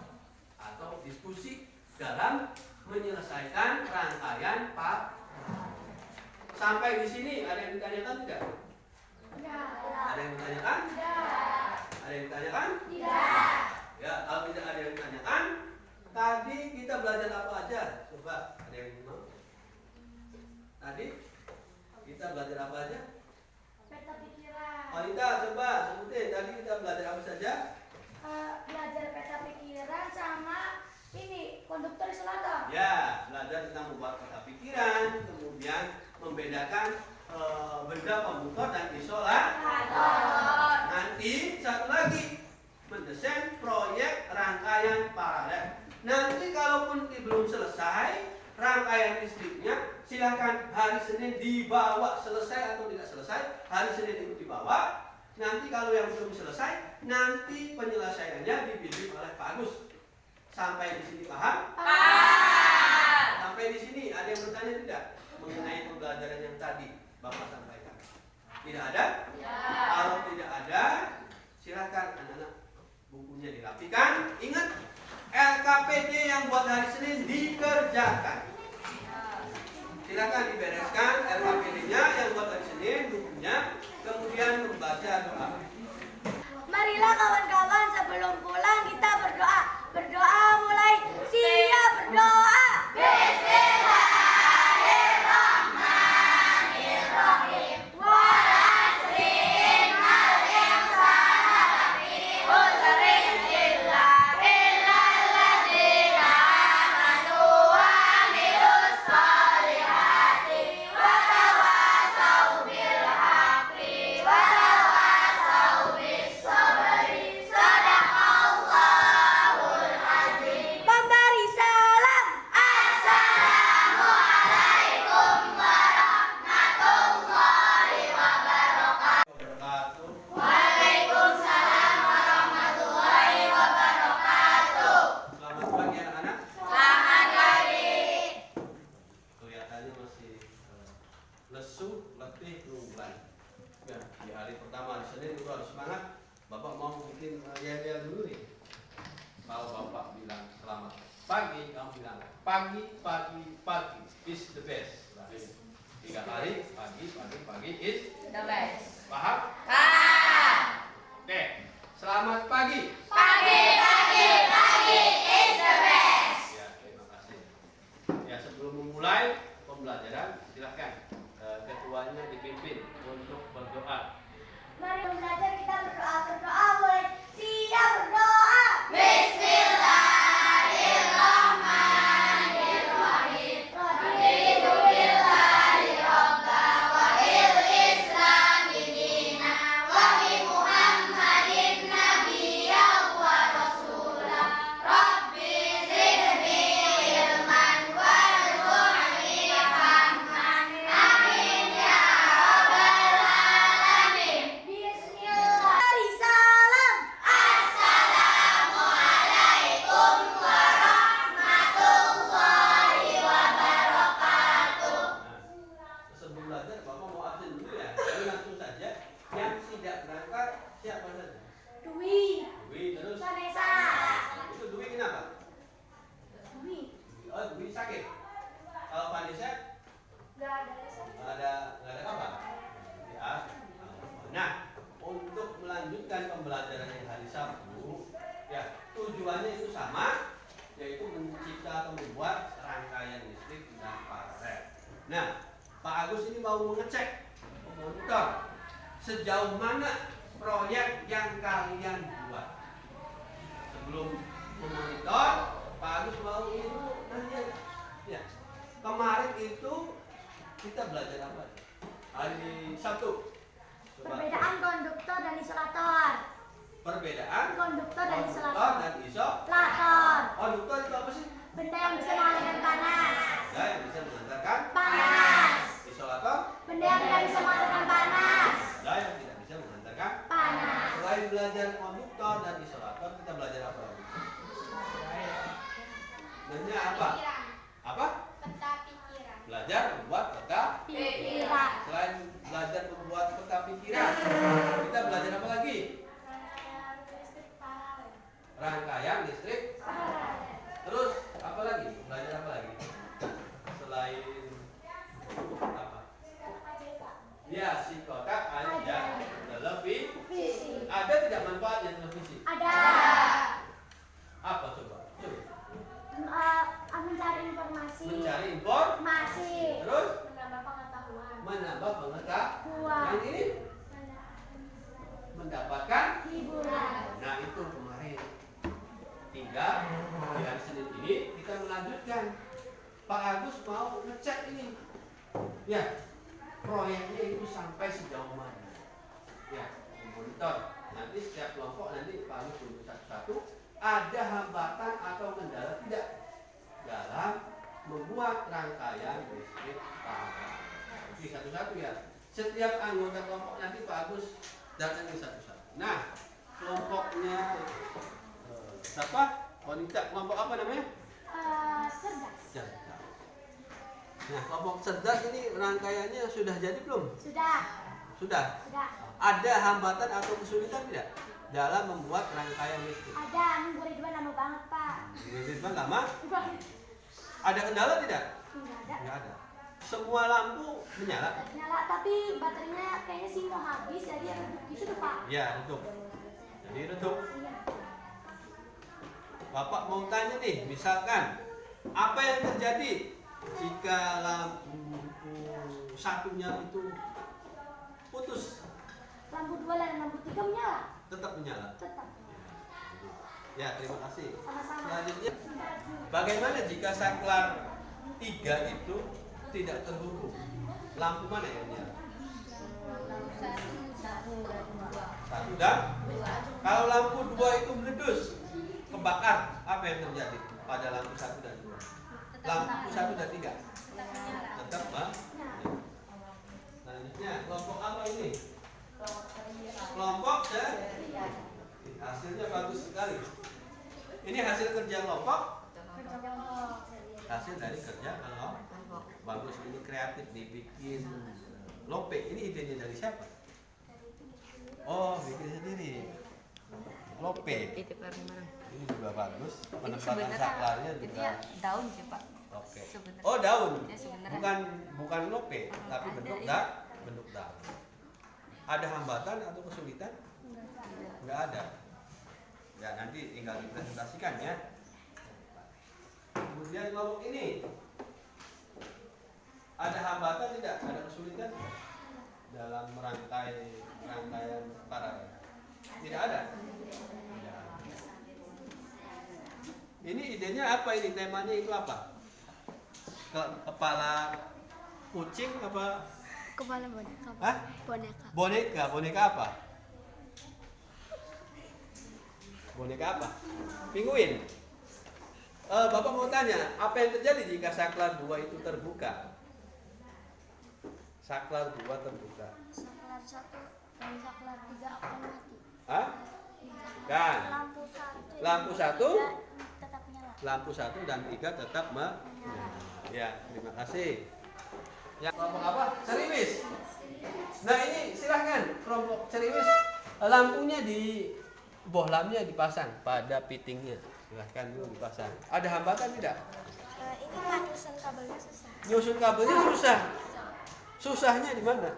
Speaker 1: atau diskusi dalam menyelesaikan rangkaian Pak. Sampai di sini ada yang ditanyakan tidak?
Speaker 3: Tidak.
Speaker 1: Ada yang ditanyakan?
Speaker 3: Tidak.
Speaker 1: Ada yang ditanyakan?
Speaker 3: Tidak.
Speaker 1: Ya, kalau tidak ada yang ditanyakan, tadi kita belajar apa aja? Coba, ada yang mau? Tadi kita belajar apa aja?
Speaker 3: Peta pikiran.
Speaker 1: Oh, Ita, coba sebutin. Tadi kita belajar apa saja?
Speaker 3: Belajar peta pikiran sama ini konduktor isolator.
Speaker 1: Ya, belajar tentang membuat peta pikiran, kemudian membedakan benda pemutar dan isolator. Nanti satu lagi, mendesain proyek rangkaian paralel. Nanti kalaupun belum selesai rangkaian listriknya, silahkan hari Senin dibawa, selesai atau tidak selesai, hari Senin itu dibawa. Nanti kalau yang belum selesai, nanti penyelesaiannya dibimbing oleh Pak Agus. Sampai di sini paham?
Speaker 2: Paham.
Speaker 1: Sampai di sini ada yang bertanya tidak mengenai pembelajaran yang tadi Bapak sampaikan? Tidak ada?
Speaker 2: Ya.
Speaker 1: Kalau tidak ada, silahkan anak-anak bukunya dirapikan. Ingat, LKPD yang buat hari Senin dikerjakan. Silakan dibereskan LKPD-nya yang buat hari Senin, bukunya, kemudian membaca doa.
Speaker 3: Marilah kawan-kawan sebelum pulang kita berdoa. Berdoa mulai. Siap berdoa. Bismillahirrahmanirrahim. Walasrin al-insani usrin illa illalladzina amanu wa amilus solihati wa tawassaw bil haqqi wa tawassaw bis sabri. Sadaqallahul azim. Pemberi salam. Assalamualaikum warahmatullahi wabarakatuh. Waalaikumsalam warahmatullahi wabarakatuh.
Speaker 1: Selamat pagi anak-anak.
Speaker 3: Selamat pagi.
Speaker 1: Kelihatannya masih lesu, letih, kelumpulan. Ya, di hari pertama hari Senin itu harus semangat. Bapak mau bikin yel-yel dulu nih. Kalau Bapak bilang selamat pagi, kamu bilang pagi, pagi, pagi is the best. Berarti 3 kali pagi, pagi, pagi is
Speaker 2: The best.
Speaker 1: paham?
Speaker 2: Paham.
Speaker 1: Oke, selamat pagi.
Speaker 3: Pagi, pagi, pagi is the best.
Speaker 1: Ya, terima kasih. Ya, sebelum memulai pembelajaran tujuan, silahkan ketuanya dipimpin untuk berdoa.
Speaker 3: Mari belajar kita berdoa boleh. Siap berdoa.
Speaker 1: Sebelum belajar, Bapak mau absen dulu ya. Jadi langsung saja. Yang tidak berangkat siapa saja?
Speaker 3: Dwi.
Speaker 1: Dwi, terus
Speaker 3: Vanessa.
Speaker 1: itu Dwi kenapa?
Speaker 3: Dwi.
Speaker 1: Oh, Dwi sakit. Kalau Vanessa
Speaker 3: Gak ada lesson.
Speaker 1: nggak ada kabar. Ya. Nah, untuk melanjutkan pembelajaran yang hari Sabtu, ya tujuannya itu sama, yaitu mencipta atau membuat rangkaian listrik dan paralel. Nah, Pak Agus ini mau mengecek, memonitor sejauh mana proyek yang kalian buat. Sebelum memonitor, Pak Agus mau ini nanya, ya kemarin itu kita belajar apa? Hari Sabtu. Coba.
Speaker 3: Perbedaan konduktor dan isolator.
Speaker 1: Perbedaan
Speaker 3: Konduktor dan
Speaker 1: konduktor
Speaker 3: isolator.
Speaker 1: dan
Speaker 3: Isolator.
Speaker 1: konduktor itu apa sih?
Speaker 3: Benda yang bisa mengalirkan panas.
Speaker 1: Ya, yang bisa mengantarkan
Speaker 3: Panas.
Speaker 1: isolator.
Speaker 3: Benda yang tidak bisa mengalirkan panas.
Speaker 1: Ya, yang tidak bisa mengantarkan.
Speaker 3: Panas.
Speaker 1: Selain belajar konduktor dan isolator, kita belajar apa lagi? Nanya apa?
Speaker 4: Pikiran.
Speaker 1: Apa?
Speaker 4: Peta pikiran.
Speaker 1: Belajar membuat peta.
Speaker 3: Pikiran.
Speaker 1: Selain belajar membuat peta pikiran, kita belajar apa lagi? Rangkaian listrik. Terus apa lagi? Belajar apa lagi? Selain apa? Ya, si kotak ada televisi. Ada tidak manfaatnya televisi?
Speaker 3: Ada.
Speaker 1: Apa coba?
Speaker 3: Mencari informasi.
Speaker 1: Mencari informasi.
Speaker 3: Masih.
Speaker 1: Terus
Speaker 3: Menambah pengetahuan.
Speaker 1: menambah pengetahuan. Yang ini mendapatkan
Speaker 3: Hiburan.
Speaker 1: Nah itu kemarin. Tinggal di hari Senin ini kita melanjutkan. Pak Agus mau ngecek ini. Ya, proyeknya itu sampai sejauh mana. Ya, monitor. Nanti setiap kelompok nanti Pak Agus tunjuk satu-satu. Ada hambatan atau kendala tidak dalam membuat rangkaian listrik paralel. Oke, satu-satu ya. Setiap anggota kelompok nanti Pak Agus datangi satu-satu. Nah, kelompoknya siapa? Wanita. Kelompok apa namanya?
Speaker 3: Cerdas.
Speaker 1: Cerdas. Nah, kelompok cerdas ini rangkaiannya sudah jadi belum?
Speaker 3: Sudah.
Speaker 1: Sudah.
Speaker 3: Sudah.
Speaker 1: Ada hambatan atau kesulitan tidak dalam membuat rangkaian listrik?
Speaker 3: Ada. Nunggu Ridwan lama banget, Pak.
Speaker 1: Ridwan lama?
Speaker 3: Enggak.
Speaker 1: Ada kendala tidak?
Speaker 3: Enggak ada.
Speaker 1: Tidak ada. Semua lampu menyala?
Speaker 3: Nyala, tapi baterainya kayaknya sih mau habis, jadi yang redup gitu tuh, Pak.
Speaker 1: Ya, redup. Jadi redup.
Speaker 3: Iya.
Speaker 1: Bapak mau tanya nih, misalkan apa yang terjadi jika lampu satunya itu putus?
Speaker 3: Lampu 2 dan lampu 3 menyala.
Speaker 1: Tetap menyala.
Speaker 3: Tetap.
Speaker 1: Ya, terima kasih.
Speaker 3: Sama-sama.
Speaker 1: Selanjutnya, bagaimana jika saklar 3 itu tidak terhubung? Lampu mana yang menyala? Satu dan kalau lampu 2 itu meletus, kebakar, apa yang terjadi pada lampu 1 dan 2? Lampu 1 dan 3 tetap bang. Selanjutnya, kelompok apa ini? Kelompok dan hasilnya bagus sekali. Ini hasil kerja kelompok. Hasil dari kerja kelompok. Bagus, ini kreatif dibikin lope. Ini idenya dari siapa? Oh, bikin sendiri. Lope. Ini juga bagus. Penempatan saklarnya
Speaker 2: itu
Speaker 1: juga.
Speaker 2: ya daun sih Pak.
Speaker 1: Oke.
Speaker 2: Sebenarnya.
Speaker 1: Oh, daun.
Speaker 2: Ya, sebenarnya.
Speaker 1: Bukan lope, tapi
Speaker 2: Ada,
Speaker 1: bentuk
Speaker 2: iya.
Speaker 1: bentuk daun. Ada hambatan atau kesulitan? Enggak ada. Ya, nanti tinggal dipresentasikan ya. Kemudian kelompok ini. Ada hambatan tidak? Ada kesulitan dalam rangkaian paralel? Tidak ada. Tidak ada. Ini idenya apa ini? Temanya itu apa? Kepala kucing apa?
Speaker 5: Kepala boneka.
Speaker 1: Hah?
Speaker 5: Boneka.
Speaker 1: Boneka apa? Boneka apa? Penguin. Bapak mau tanya, apa yang terjadi jika saklar 2 itu terbuka? Saklar 2 terbuka.
Speaker 5: Saklar 1 dan saklar 3 akan mati.
Speaker 1: Hah? Kan?
Speaker 5: Lampu 1
Speaker 1: Lampu 1,
Speaker 5: tetap nyala.
Speaker 1: lampu 1 dan 3 tetap menyala. Ya, terima kasih. Ya, kelompok apa? Ceriwis. Nah, ini silahkan kelompok ceriwis, lampunya di bohlamnya dipasang pada pitingnya. Silahkan dulu dipasang. Ada hambatan tidak?
Speaker 5: Ini Pak, nyusun kabelnya susah.
Speaker 1: Nyusun kabelnya susah. Susahnya di mana?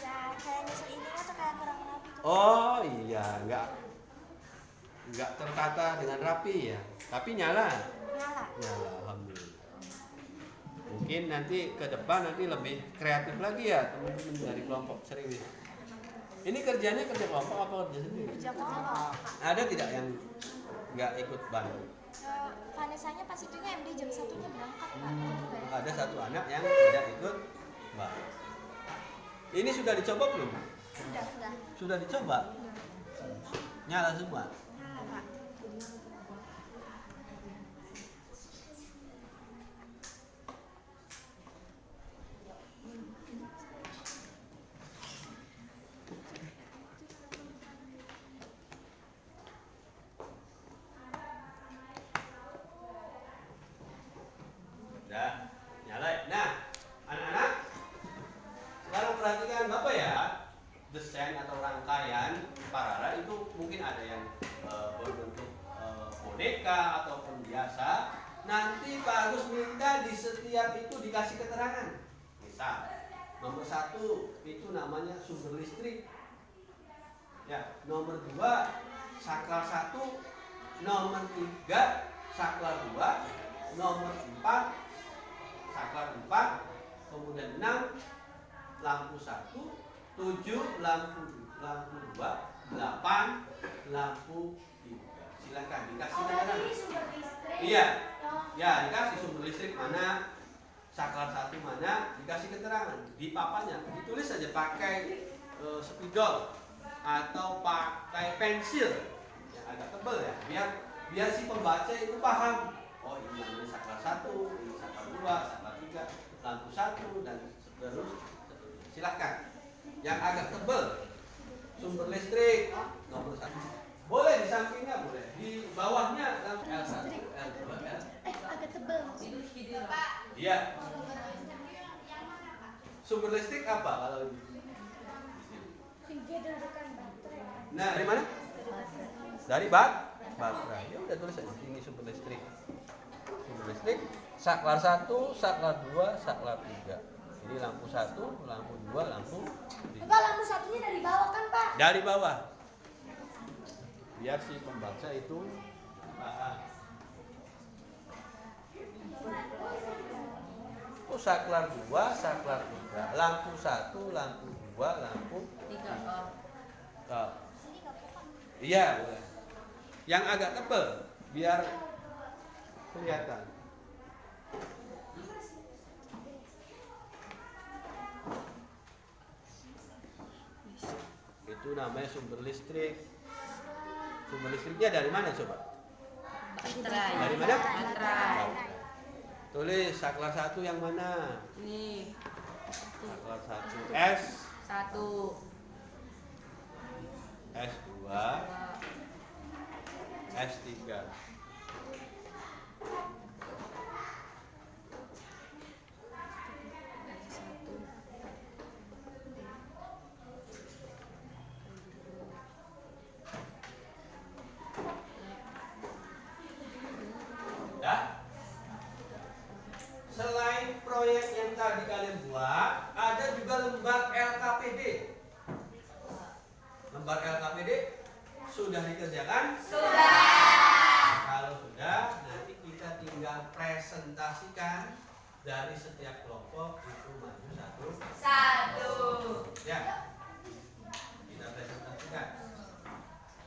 Speaker 5: Ya kayak nyusun ininya tuh kayak kurang rapi tuh.
Speaker 1: Oh iya, nggak tertata dengan rapi ya. Tapi nyala.
Speaker 5: Nyala.
Speaker 1: Alhamdulillah. Mungkin nanti ke depan nanti lebih kreatif lagi ya teman-teman dari kelompok ceriwis. Ini kerjanya kerja kelompok apa kerja sendiri?
Speaker 5: Kerja kelompok.
Speaker 1: Ada tidak yang nggak ikut bantu?
Speaker 5: Vanessanya pas itunya MD jam 1-nya berangkat Pak.
Speaker 1: Ada satu anak yang tidak ikut bantu. Ini sudah dicoba belum?
Speaker 5: Sudah.
Speaker 1: Sudah dicoba? Nyala semua?
Speaker 5: Nyala Pak.
Speaker 1: Udah, nyala. Nah, anak-anak, sekarang perhatikan Bapak ya. Desain atau rangkaian paralel itu mungkin ada yang berbentuk boneka ataupun biasa. Nanti Pak Agus minta di setiap itu dikasih keterangan. Misal, nomor 1 itu namanya sumber listrik. Ya, nomor 2 saklar 1, nomor 3 saklar 2, nomor 4 saklar 4, kemudian 6 lampu 1, 7 lampu 2, 8 lampu 3. Silakan dikasih keterangan.
Speaker 3: Ini sumber listrik.
Speaker 1: Iya. Ya, dikasih sumber listrik mana, saklar 1 mana, dikasih keterangan di papannya. Ditulis saja pakai spidol atau pakai pensil yang agak tebal ya, biar si pembaca itu paham. Oh, ini namanya saklar 1, ini saklar 2, saklar 3, lampu 1 dan seterusnya. Silakan. Yang agak tebal, sumber listrik nomor 1. Boleh di sampingnya, boleh di bawahnya lampu L1, L2, L.
Speaker 3: Agak tebel maksudnya.
Speaker 1: Iya. Sumber listrik apa kalau di sini?
Speaker 3: Tiga dudukan baterai.
Speaker 1: Nah, dari mana? Dari baterai. Ya udah tulis aja ini sumber listrik. Sumber listrik saklar 1, saklar 2, saklar 3. Ini lampu 1, lampu 2, lampu 3.
Speaker 3: Pak, lampu satunya dari bawah kan Pak?
Speaker 1: Dari bawah. Biar si pembaca itu paham. Oh, saklar 2, saklar 3, lampu 1, lampu 2, lampu
Speaker 2: 3.
Speaker 1: Oh. Iya, boleh. Yang agak tebal biar kelihatan. Itu namanya sumber listrik. Sumber listriknya dari mana coba?
Speaker 2: Baterai.
Speaker 1: Dari mana?
Speaker 2: Baterai.
Speaker 1: Tulis saklar 1 yang mana?
Speaker 2: Ini
Speaker 1: Saklar 1 S,
Speaker 2: 1.
Speaker 1: S2, S3. Ya. Selain proyek yang tadi kalian buat, ada juga lembar LKPD. Lembar LKPD sudah dikerjakan? Sudah. Kalau sudah, nanti kita tinggal presentasikan dari setiap kelompok itu maju
Speaker 2: Satu.
Speaker 1: ya, kita presentasikan.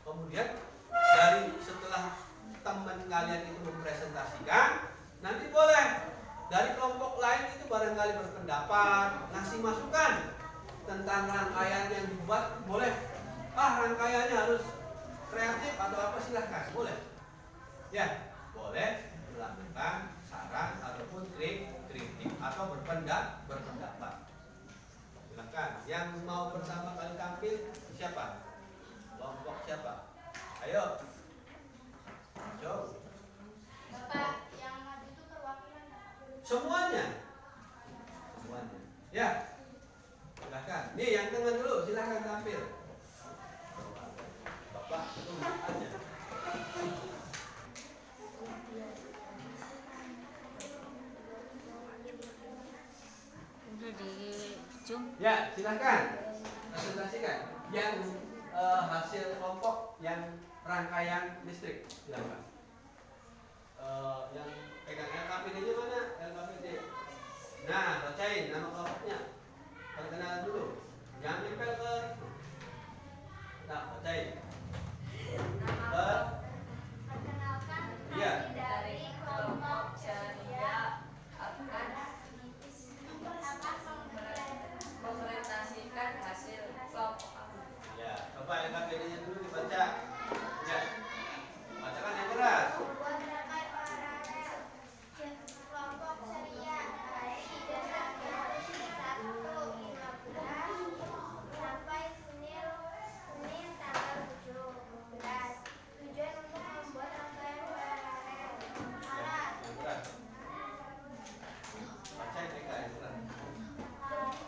Speaker 1: Kemudian dari setelah teman kalian itu mempresentasikan, nanti boleh dari kelompok lain itu barangkali berpendapat, ngasih masukan tentang rangkaian yang dibuat, boleh. Rangkaiannya harus kreatif atau apa, silahkan, boleh. Ya, boleh melakukan saran ataupun kritik atau berpendapat. Silahkan. Yang mau pertama kali tampil siapa? Kelompok siapa? Ayo.
Speaker 4: Bapak, yang maju itu perwakilan
Speaker 1: Semuanya. Ya. Silakan. Nih yang tengah dulu, silakan tampil. Bapak tunggu aja.
Speaker 2: Udah di zoom.
Speaker 1: Ya, silakan. Presentasikan yang hasil kelompok yang rangkaian listrik. Silakan. Yang pegang LKPD-nya mana? LKPD. Nah, bacain nama kelompoknya. Perkenalan dulu. Jangan nempel ke. Nah, bacain.
Speaker 4: Perkenalkan,
Speaker 1: Iya.
Speaker 4: kami dari kelompok ceria akan
Speaker 2: Mempresentasikan hasil kelompok aku.
Speaker 1: Ya, coba LKPD-nya dulu dibaca. Ya. Bacakan yang keras.
Speaker 4: membuat rangkai paralel kelompok ceria tidak tanggal 1/15 sampai Senin tanggal 17. Tujuan untuk membuat rangkaian paralel. Alat
Speaker 1: Yang keras. Bacain mereka yang keras.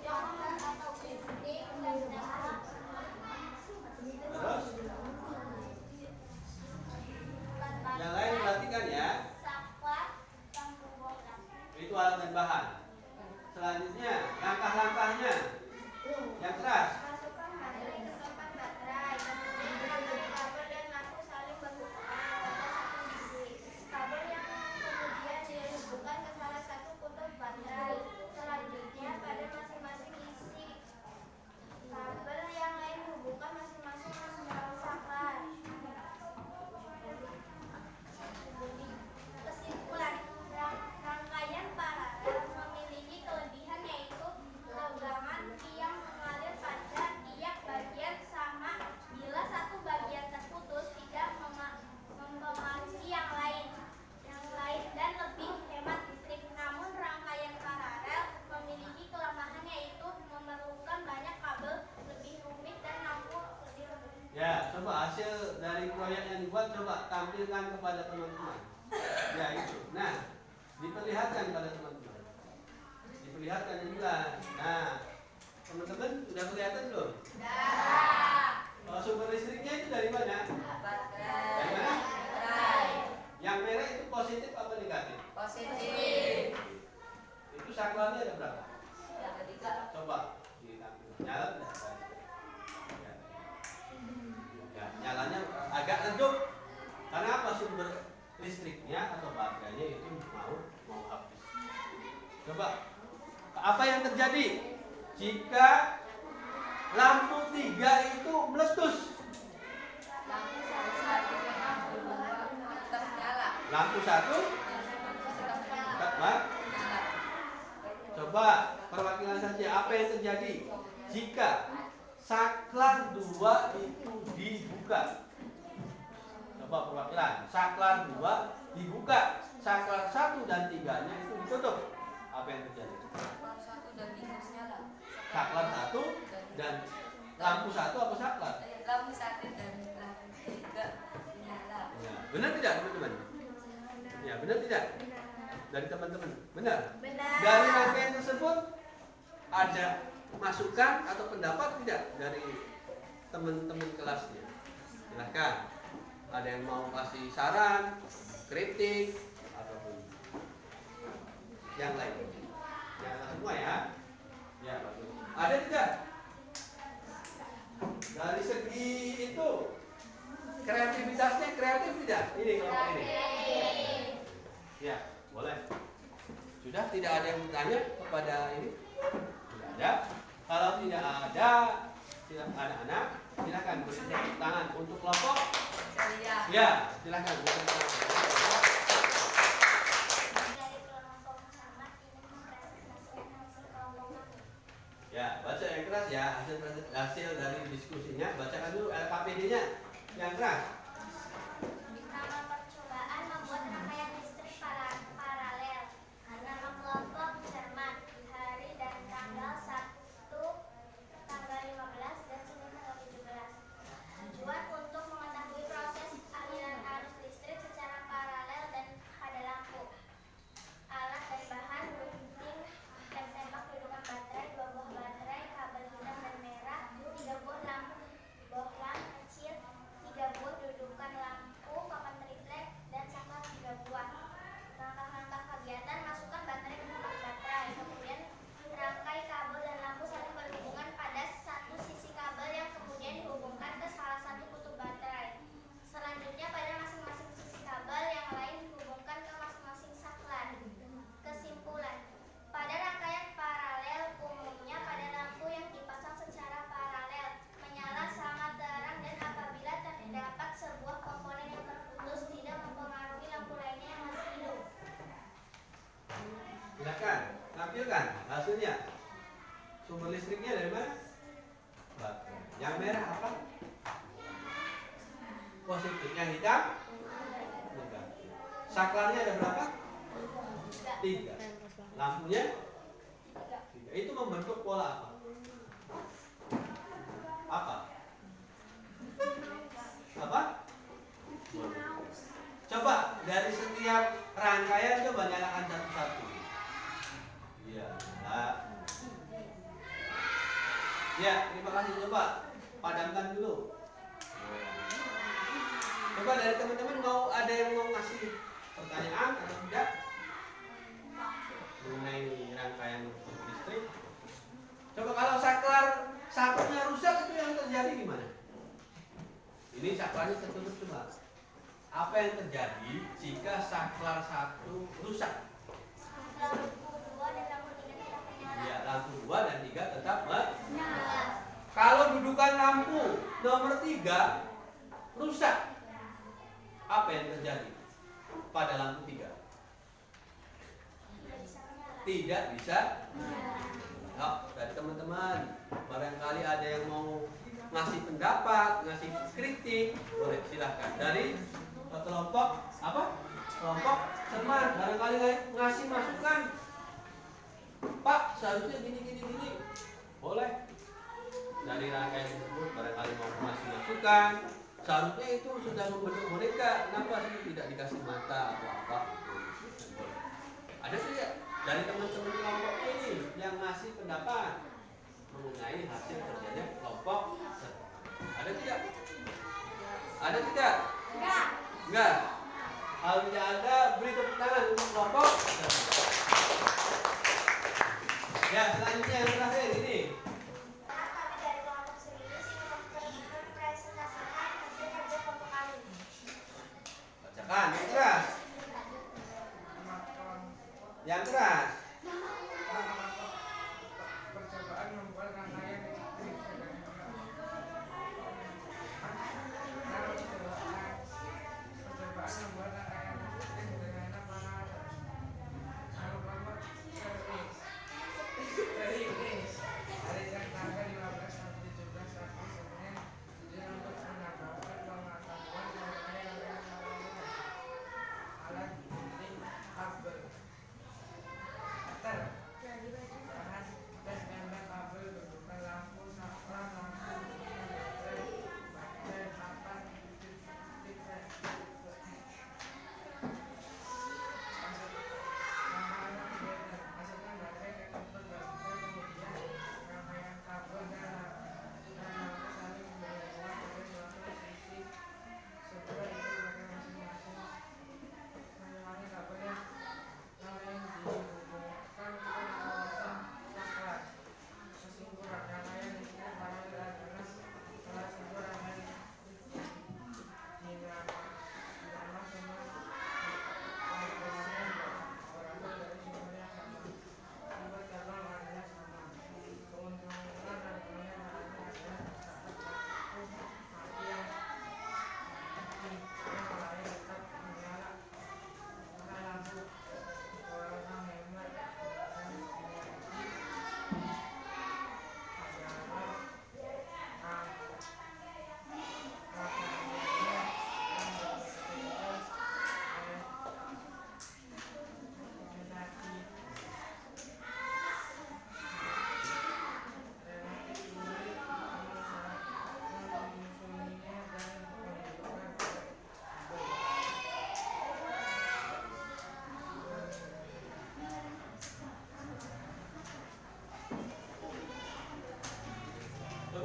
Speaker 4: jongkar atau gunting dan dalam
Speaker 1: Terus yang lain perhatikan ya.
Speaker 4: saklar lampu botak.
Speaker 1: Itu alat dan bahan. Selanjutnya langkah-langkahnya yang keras.
Speaker 4: Masukkan baterai ke tempat baterai. Kemudian kabel dan lampu saling berhubungan pada satu sisi. Kabel yang kemudian dihubungkan ke salah satu kutub baterai. Selanjutnya pada masing-masing isi kabel yang lain hubungkan masing-masing saklar. Kesimpulan, rangkaian paralel memiliki kelebihan yaitu tegangan yang mengalir pada tiap bagian sama bila satu bagian terputus tidak mempengaruhi yang lain dan lebih hemat listrik. Namun rangkaian paralel memiliki kelemahan yaitu memerlukan banyak kabel, lebih rumit dan lampu lebih rumit.
Speaker 1: Ya, coba hasil dari proyek yang dibuat coba tampilkan kepada teman-teman. Ya itu. Nah, diperlihatkan pada teman-teman. Diperlihatkan juga. Nah, teman-teman sudah kelihatan belum? Sumber listriknya itu dari mana? Dari mana? Yang merah itu positif apa negatif?
Speaker 2: Positif.
Speaker 1: Itu saklarnya ada berapa?
Speaker 2: Yang ketiga.
Speaker 1: Coba ditampilkan. Nyala tidak? Ya, nyalanya agak redup. Karena apa? Sumber listriknya atau baterainya itu mau habis. Coba, apa yang terjadi jika lampu 3 itu meletus?
Speaker 2: Lampu satu tetap nyala.
Speaker 1: Lampu 1 tetap nyala. Coba perwakilan saja, apa yang terjadi jika saklar 2 itu dibuka? Coba perwakilan, saklar 2 dibuka, saklar 1 dan 3-nya itu ditutup. Apa yang terjadi?
Speaker 2: Saklar 1 dan 3 nyala.
Speaker 1: Saklar 1 dan lampu 1 apa saklar?
Speaker 2: Lampu 1 dan lampu 3 nyala.
Speaker 1: Ya, benar tidak teman-teman? Ya, benar tidak? Dari teman-teman, benar?
Speaker 4: Benar.
Speaker 1: Dari rangkaian tersebut ada masukan atau pendapat tidak dari teman-teman kelasnya? Silahkan. Ada yang mau kasih saran, kritik, ataupun yang lain? Jangan semua ya. Ya, bagus. Ada tidak? Dari segi itu kreativitasnya kreatif tidak? Ini kelompok ini. Ya, boleh. Sudah tidak ada yang anak-anak, silakan beri tepuk tangan untuk kelompok.
Speaker 2: Ceria.
Speaker 1: Ya, silakan beri tepuk tangan.
Speaker 4: Dari kelompok Muhammad ini mempresentasikan hasil kelompok kami.
Speaker 1: Ya, baca yang keras ya, hasil dari diskusinya. Bacakan dulu LKPD-nya yang keras.
Speaker 4: Nama percobaan membuat rangkaian listrik paralel. Nama kelompok cermat. Hari dan tanggal 1, tanggal 15 dan Senin tanggal 17. Tujuan untuk mengetahui proses aliran arus listrik secara paralel dan pada lampu. Alat dan bahan gunting dan tembak dudukan baterai, 2 buah baterai, kabel hitam dan merah, 3 buah lampu bohlam kecil, 3 buah dudukan lampu, papan triplek, dan saklar 3 buah. Langkah-langkah kegiatan: masukkan baterai ke tempat baterai, kemudian rangkai kabel dan lampu saling berhubungan pada satu sisi kabel yang kemudian dihubungkan ke salah satu kutub baterai. Selanjutnya pada masing-masing sisi kabel yang lain dihubungkan ke masing-masing saklar. Kesimpulan: pada rangkaian paralel umumnya pada lampu yang dipasang secara paralel menyala sangat terang, dan apabila terdapat sebuah komponen yang terputus tidak mempengaruhi lampu lainnya yang masih hidup.
Speaker 1: Silakan, tampilkan hasilnya. Sumber listriknya dari mana? Baterai. Yang merah apa? Positif. Yang hitam? Negatif. Saklarnya ada berapa? 3. Lampunya? 3. Itu membentuk pola apa? Apa? Apa? Coba dari setiap rangkaian coba nyalakan satu-satu. Iya, nah. Ya, terima kasih. Coba padamkan dulu. Coba dari teman-teman ada yang mau ngasih pertanyaan atau tidak mengenai rangkaian listrik? Coba kalau saklar satunya rusak itu yang terjadi gimana? Ini saklarnya tertutup semua. Apa yang terjadi jika saklar satu rusak?
Speaker 4: Lampu 2 dan lampu 3 tetap menyala.
Speaker 1: Ya, lampu 2 dan 3 tetap
Speaker 4: Menyala.
Speaker 1: Kalau dudukan lampu nomor 3 rusak, apa yang terjadi pada lampu 3?
Speaker 4: Tidak bisa menyala.
Speaker 1: Tidak bisa.
Speaker 4: Menyala.
Speaker 1: Oh, dari teman-teman, barangkali ada yang mau ngasih pendapat, ngasih kritik, boleh silahkan. Dari kelompok apa? Kelompok cermat, barangkali ngasih masukan. Pak, seharusnya gini. Boleh. Dari rangkaian tersebut, barangkali mau ngasih masukan. Seharusnya itu sudah membentuk boneka, kenapa sih tidak dikasih mata atau apa? Boleh. Ada tidak dari teman-teman kelompok ini yang ngasih pendapat mengenai hasil kerjanya kelompok? Ada tidak? Ada tidak? Enggak. Kalau tidak ada, beri tepuk tangan untuk kelompok. Ya, selanjutnya yang terakhir ini.
Speaker 4: Kami dari kelompok Seminis mempresentasikan hasil kerja kelompok kami.
Speaker 1: Bacakan yang keras. Yang keras.
Speaker 6: Percobaan membuat rangkaian listrik sederhana. Percobaan membuat rangkaian listrik sederhana paralel. Nama kelompok Seri. Hari dan tanggal 15 sampai 17 April Senin. Tujuan untuk menambahkan pengetahuan mengenai rangkaian paralel. Alat gunting kabel.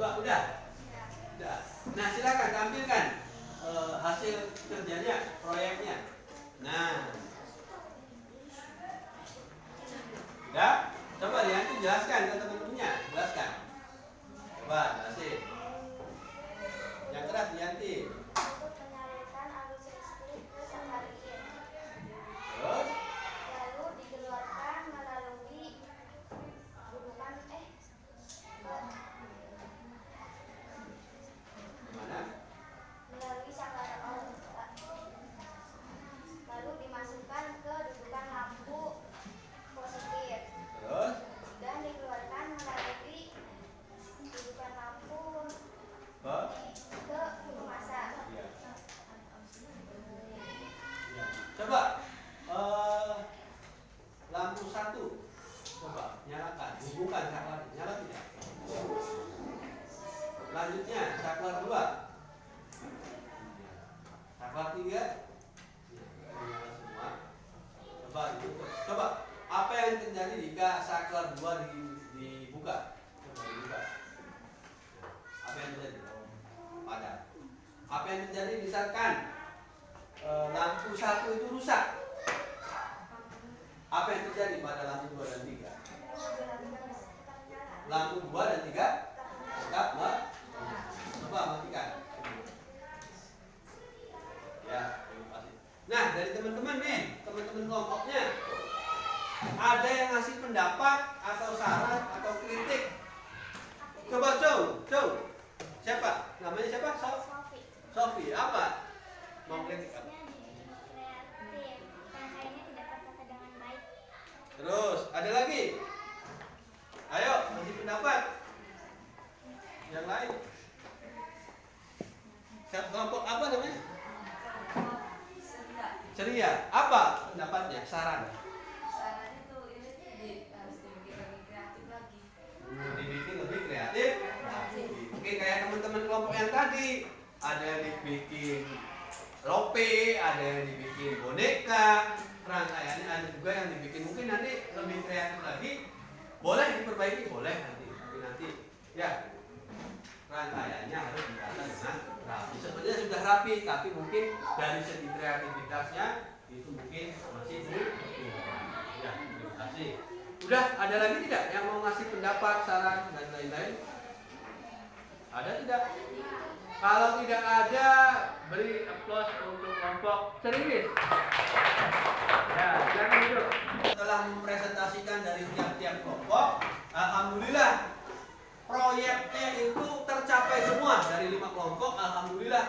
Speaker 1: Coba udah. Nah, silakan tampilkan hasil kerjanya, proyeknya. Nah, udah. Coba Rianti jelaskan ke teman-temannya, jelaskan. Coba jelasin. Yang keras Rianti.
Speaker 4: Untuk menyalurkan arus listrik ke satelit.
Speaker 1: Terus,
Speaker 4: Lalu dikeluarkan melalui dudukan
Speaker 1: gimana?
Speaker 4: melalui saklar lalu dimasukkan ke dudukan lampu positif
Speaker 1: Terus,
Speaker 4: dan dikeluarkan melalui dudukan lampu
Speaker 1: ke
Speaker 4: ke hulu massa.
Speaker 1: iya. Coba lampu 1 coba nyalakan, hubungkan saklar, nyala tidak? Selanjutnya saklar 2, saklar 3, nyala semua. Coba ditutup. Coba apa yang terjadi jika saklar 2 dibuka? Coba dibuka. Apa yang terjadi? Padam. Apa yang terjadi misalkan lampu 1 itu rusak? Apa yang terjadi pada lampu 2 dan 3? Lampu 2 dan 3 tetap coba matikan. Ya, terima kasih. Nah, dari teman-teman nih, teman-teman kelompoknya, ada yang ngasih pendapat atau saran atau kritik? Coba Cung. Siapa? Namanya siapa? Sofi. Apa? Mau kritik apa?
Speaker 4: Kreatif, rangkaiannya tidak tertata dengan baik.
Speaker 1: Terus, ada lagi? Ayo, kasih pendapat. Yang lain. Kelompok apa namanya? Ceria. Apa pendapatnya? Saran.
Speaker 2: Sarannya tuh ini harus dibikin lebih kreatif lagi.
Speaker 1: Dibikin lebih kreatif. Mungkin kayak teman-teman kelompok yang tadi, ada yang dibikin lope, ada yang dibikin boneka, rangkaiannya ada juga yang dibikin mungkin nanti lebih kreatif lagi. Boleh diperbaiki, boleh nanti ya rangkaiannya harus ditata dengan rapi. Sebenarnya sudah rapi, tapi mungkin dari segi kreativitasnya itu mungkin masih diperlukan. Ya, terima kasih. Udah, ada lagi tidak yang mau ngasih pendapat, saran dan lain-lain? Ada tidak? Kalau tidak ada, beri aplaus untuk kelompok Ceringis. Ya, jangan duduk. Setelah mempresentasikan dari tiap-tiap kelompok, alhamdulillah proyeknya itu tercapai semua dari 5 kelompok. Alhamdulillah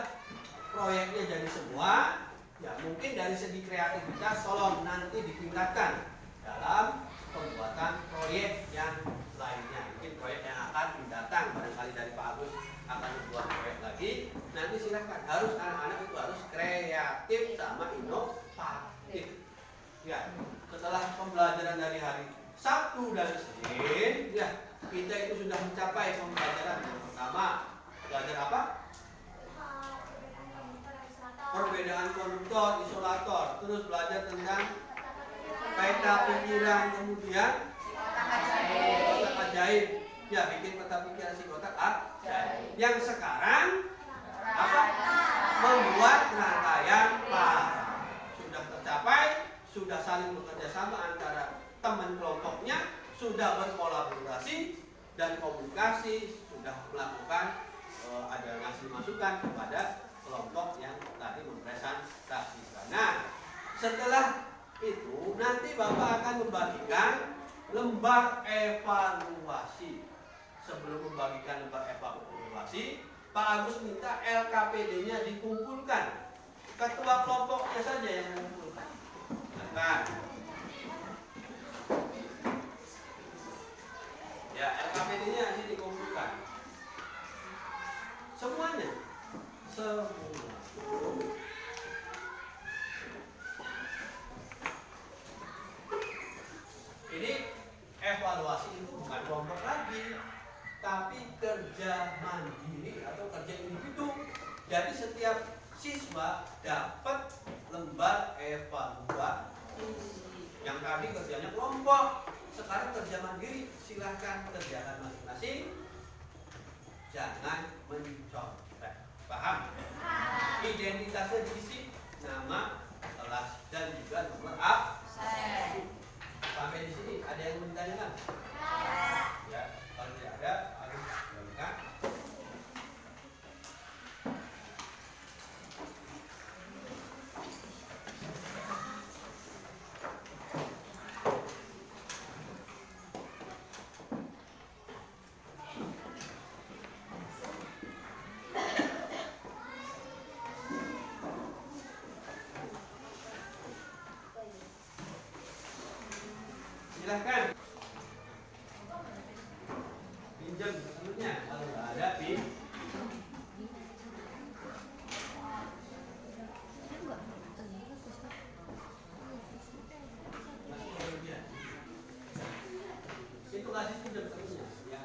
Speaker 1: proyeknya jadi semua. Ya, mungkin dari segi kreativitas tolong nanti ditingkatkan dalam pembuatan proyek yang lainnya. Mungkin proyek yang akan datang barangkali dari Pak Agus akan membuat proyek lagi. Nanti silahkan, harus anak-anak itu harus kreatif sama inovatif. Ya, setelah pembelajaran dari hari Sabtu dan Senin, ya kita itu sudah mencapai pembelajaran yang pertama. Belajar apa? Perbedaan konduktor, isolator. Terus belajar tentang peta pikiran, kemudian kotak ajaib. Ya, bikin peta pikiran si kotak ajaib. Yang sekarang apa? Membuat rangkaian para. Sudah tercapai, sudah saling bekerja sama antara teman kelompoknya, sudah berkolaborasi dan komunikasi, sudah melakukan ada ngasih masukan kepada kelompok yang tadi mempresentasikan. Nah, setelah itu nanti Bapak akan membagikan lembar evaluasi. Sebelum membagikan lembar evaluasi, Pak Agus minta LKPD-nya dikumpulkan. Ketua kelompoknya saja yang mengumpulkan. Nah, ya LKPD-nya nanti dikumpulkan. Semuanya. Semua. Ini evaluasi itu bukan kelompok lagi, tapi kerja mandiri atau kerja individu. Jadi setiap siswa dapat lembar evaluasi. Yang tadi kerjanya kelompok, sekarang kerja mandiri. Silahkan kerjakan masing-masing. jangan mencontek. Paham? Identitasnya diisi nama, kelas, dan juga nomor absen. Sampai di sini ada yang mau ditanyakan? Ya, kalau tidak ada harus dilakukan. Silahkan pinjam bukunya kalau nggak ada itu kasih pinjam bukunya ya.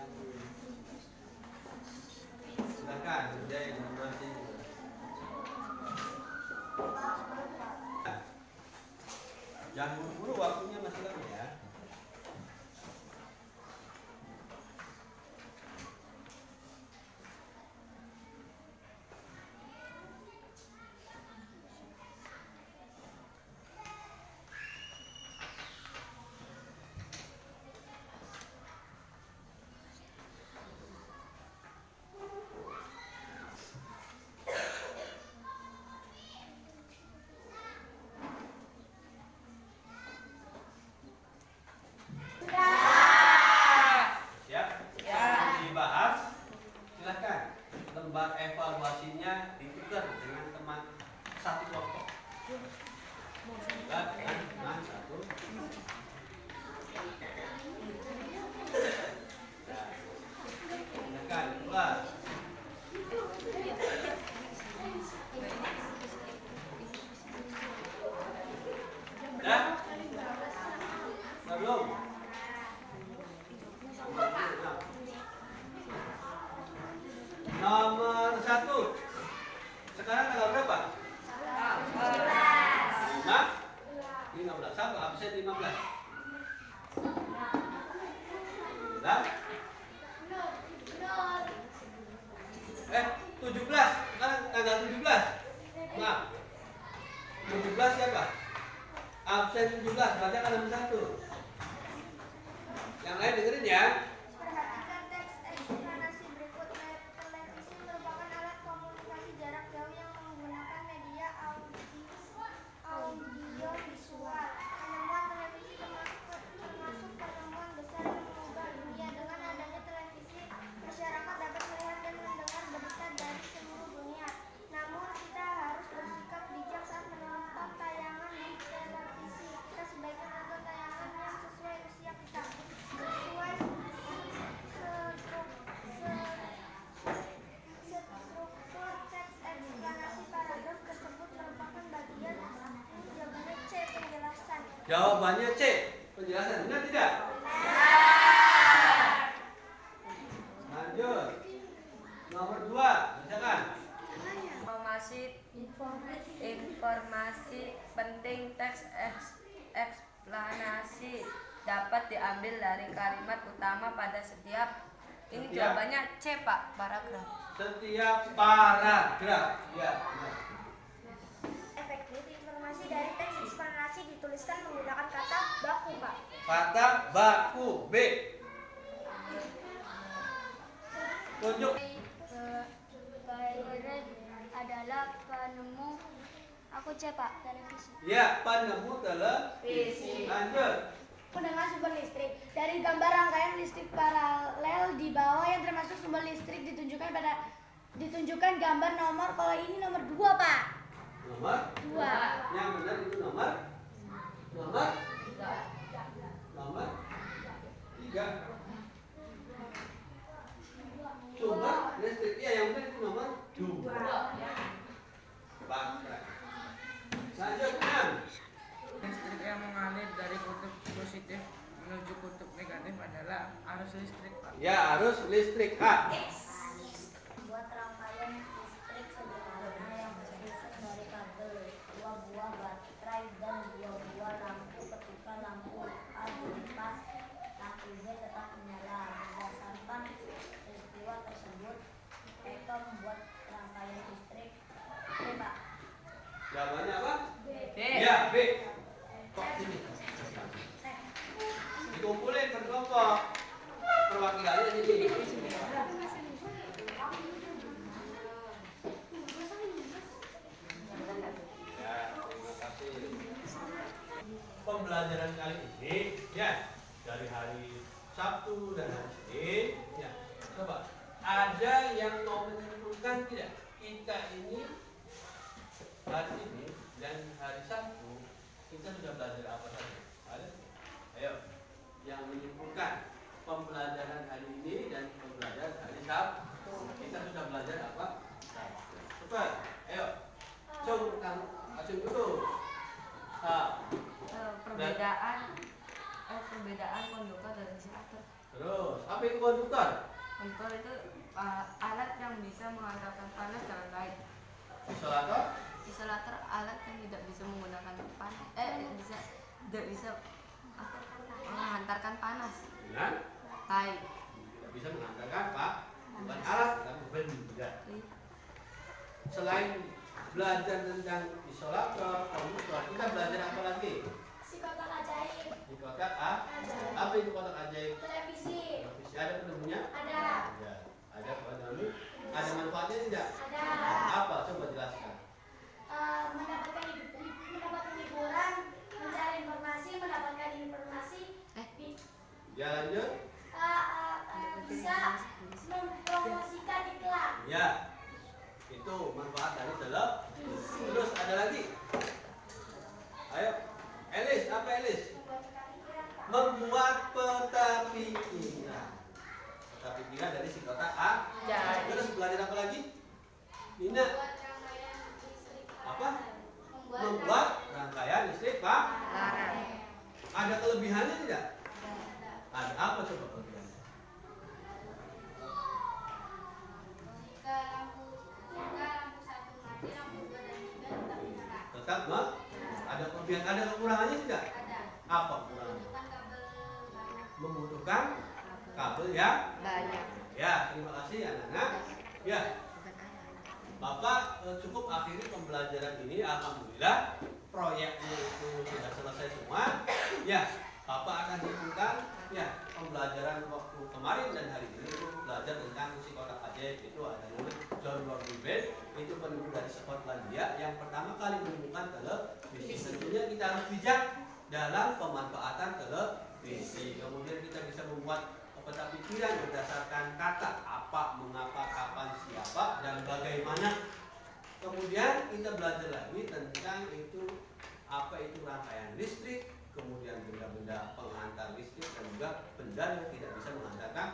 Speaker 1: Silahkan kerja yang masih jangan buru-buru, waktunya masih lama ya. Dibahas, silahkan lembar evaluasinya ditukar dengan teman satu kelompok. Teman satu. Silahkan kelas. Dah? Belum? Nomor 1. Sekarang tanggal berapa? 15. Satu absen 15. Dah? 17. Sekarang tanggal 17. Maaf. 17 siapa? Absen 17. Bacakan nomor 1. Yang lain dengerin ya.
Speaker 4: Perhatikan teks eksplanasi berikut. Televisi merupakan alat komunikasi jarak jauh yang menggunakan media audio visual. Penemuan televisi termasuk penemuan besar yang mengubah dunia. Dengan adanya televisi, masyarakat dapat melihat dan mendengar berita dari seluruh dunia. Namun kita harus bersikap bijak saat menonton tayangan di televisi. Kita sebaiknya menonton tayangan yang sesuai usia kita. Sesuai struktur teks eksplanasi paragraf tersebut merupakan bagian jawabannya C. Penjelasan.
Speaker 1: Jawabannya C. Penjelasan benar tidak? Lanjut. Nomor 2. Bacakan.
Speaker 2: Informasi penting teks eksplanasi dapat diambil dari kalimat utama pada setiap. Ini jawabannya C, Pak, paragraf.
Speaker 1: Setiap paragraf. Ya. Benar.
Speaker 4: Efektif informasi dari teks eksplanasi dituliskan menggunakan kata baku, Pak.
Speaker 1: Kata baku. B. Tunjuk.
Speaker 5: Bayrek adalah penemu. Aku C, Pak, televisi.
Speaker 1: Ya, penemu televisi. Lanjut.
Speaker 3: Pendengar sumber listrik. Dari gambar rangkaian listrik paralel di bawah yang termasuk sumber listrik ditunjukkan gambar nomor. Kalau ini nomor 2, Pak.
Speaker 1: Nomor
Speaker 3: 2.
Speaker 1: yang benar itu nomor 3. Sumber listrik ya yang benar itu nomor 2. Baik. Lanjut 6.
Speaker 6: Listrik yang mengalir dari kutub positif menuju kutub negatif adalah arus listrik, Pak.
Speaker 1: Ya, arus listrik A.
Speaker 4: Buat rangkaian listrik sederhana yang tersusun dari kabel, 2 buah baterai dan 2 buah lampu. Ketika lampu A dilepas, lampu B tetap menyala. Berdasarkan peristiwa tersebut,
Speaker 1: Jawabannya apa?
Speaker 2: B.
Speaker 1: Ya, B. Kok ini? Dikumpulin per kelompok. Perwakilannya ini. Ya, terima kasih. Pembelajaran kali ini ya dari hari Sabtu dan hari Senin ya. Coba ada yang mau menyimpulkan tidak? Kita ini hari ini dan hari Sabtu kita sudah belajar apa saja? Ada? Ayo, yang menyimpulkan pembelajaran hari ini dan pembelajaran hari Sabtu. Kita sudah belajar apa? Cepat, ayo. Cung, kamu acung dulu.
Speaker 2: Perbedaan konduktor dan isolator.
Speaker 1: Terus, apa itu konduktor?
Speaker 2: Konduktor itu alat yang bisa menghantarkan panas dengan baik.
Speaker 1: Isolator?
Speaker 2: Isolator alat yang tidak bisa menggunakan panas, tidak bisa menghantarkan panas.
Speaker 1: Dengan
Speaker 2: Baik.
Speaker 1: tidak bisa menghantarkan pak, bukan alat, tapi benda. Selain belajar tentang isolator, konduktor, kita belajar apa lagi?
Speaker 3: Si kotak ajaib.
Speaker 1: Di kotak A. Apa itu kotak ajaib?
Speaker 3: Televisi.
Speaker 1: Televisi ada penunggunya?
Speaker 3: Ada.
Speaker 1: Ada. Ada penunggu? Ada manfaatnya tidak?
Speaker 3: Ada.
Speaker 1: Apa? Coba jelaskan.
Speaker 3: Mendapatkan hiburan, mencari informasi, mendapatkan informasi,
Speaker 1: Ya lanjut.
Speaker 3: bisa mempromosikan iklan.
Speaker 1: Ya. Itu manfaat dari televisi. Terus ada lagi. Ayo. Elis, apa Elis? Membuat peta pikiran. Peta pikiran dari si kotak A.
Speaker 2: Jadi.
Speaker 1: Terus belajar apa lagi? Nina. Apa? Membuat rangkaian listrik Pak. Ada kelebihannya tidak? Ada apa coba kelebihannya?
Speaker 4: Jika lampu satu mati, lampu 2 dan 3 tetap menyala.
Speaker 1: Tetap Pak. Ada kelebihan, ada kekurangannya tidak?
Speaker 4: Ada.
Speaker 1: Apa kekurangannya?
Speaker 4: Membutuhkan kabel banyak.
Speaker 1: Membutuhkan kabel ya.
Speaker 2: Banyak.
Speaker 1: Ya, terima kasih anak-anak. Ya, Bapak cukup akhiri pembelajaran ini. Alhamdulillah proyeknya itu sudah selesai semua. Ya, Bapak akan hubungkan ya pembelajaran waktu kemarin dan hari ini itu belajar tentang si kotak ajaib. Itu ada namanya John Rodriguez, itu penemu dari Skotlandia yang pertama kali menemukan televisi. Tentunya kita harus bijak dalam pemanfaatan televisi. Kemudian kita bisa membuat peta pikiran berdasarkan kata apa, mengapa, kapan, siapa, dan bagaimana. Kemudian kita belajar lagi tentang itu apa itu rangkaian listrik, kemudian benda-benda penghantar listrik dan juga benda yang tidak bisa menghantarkan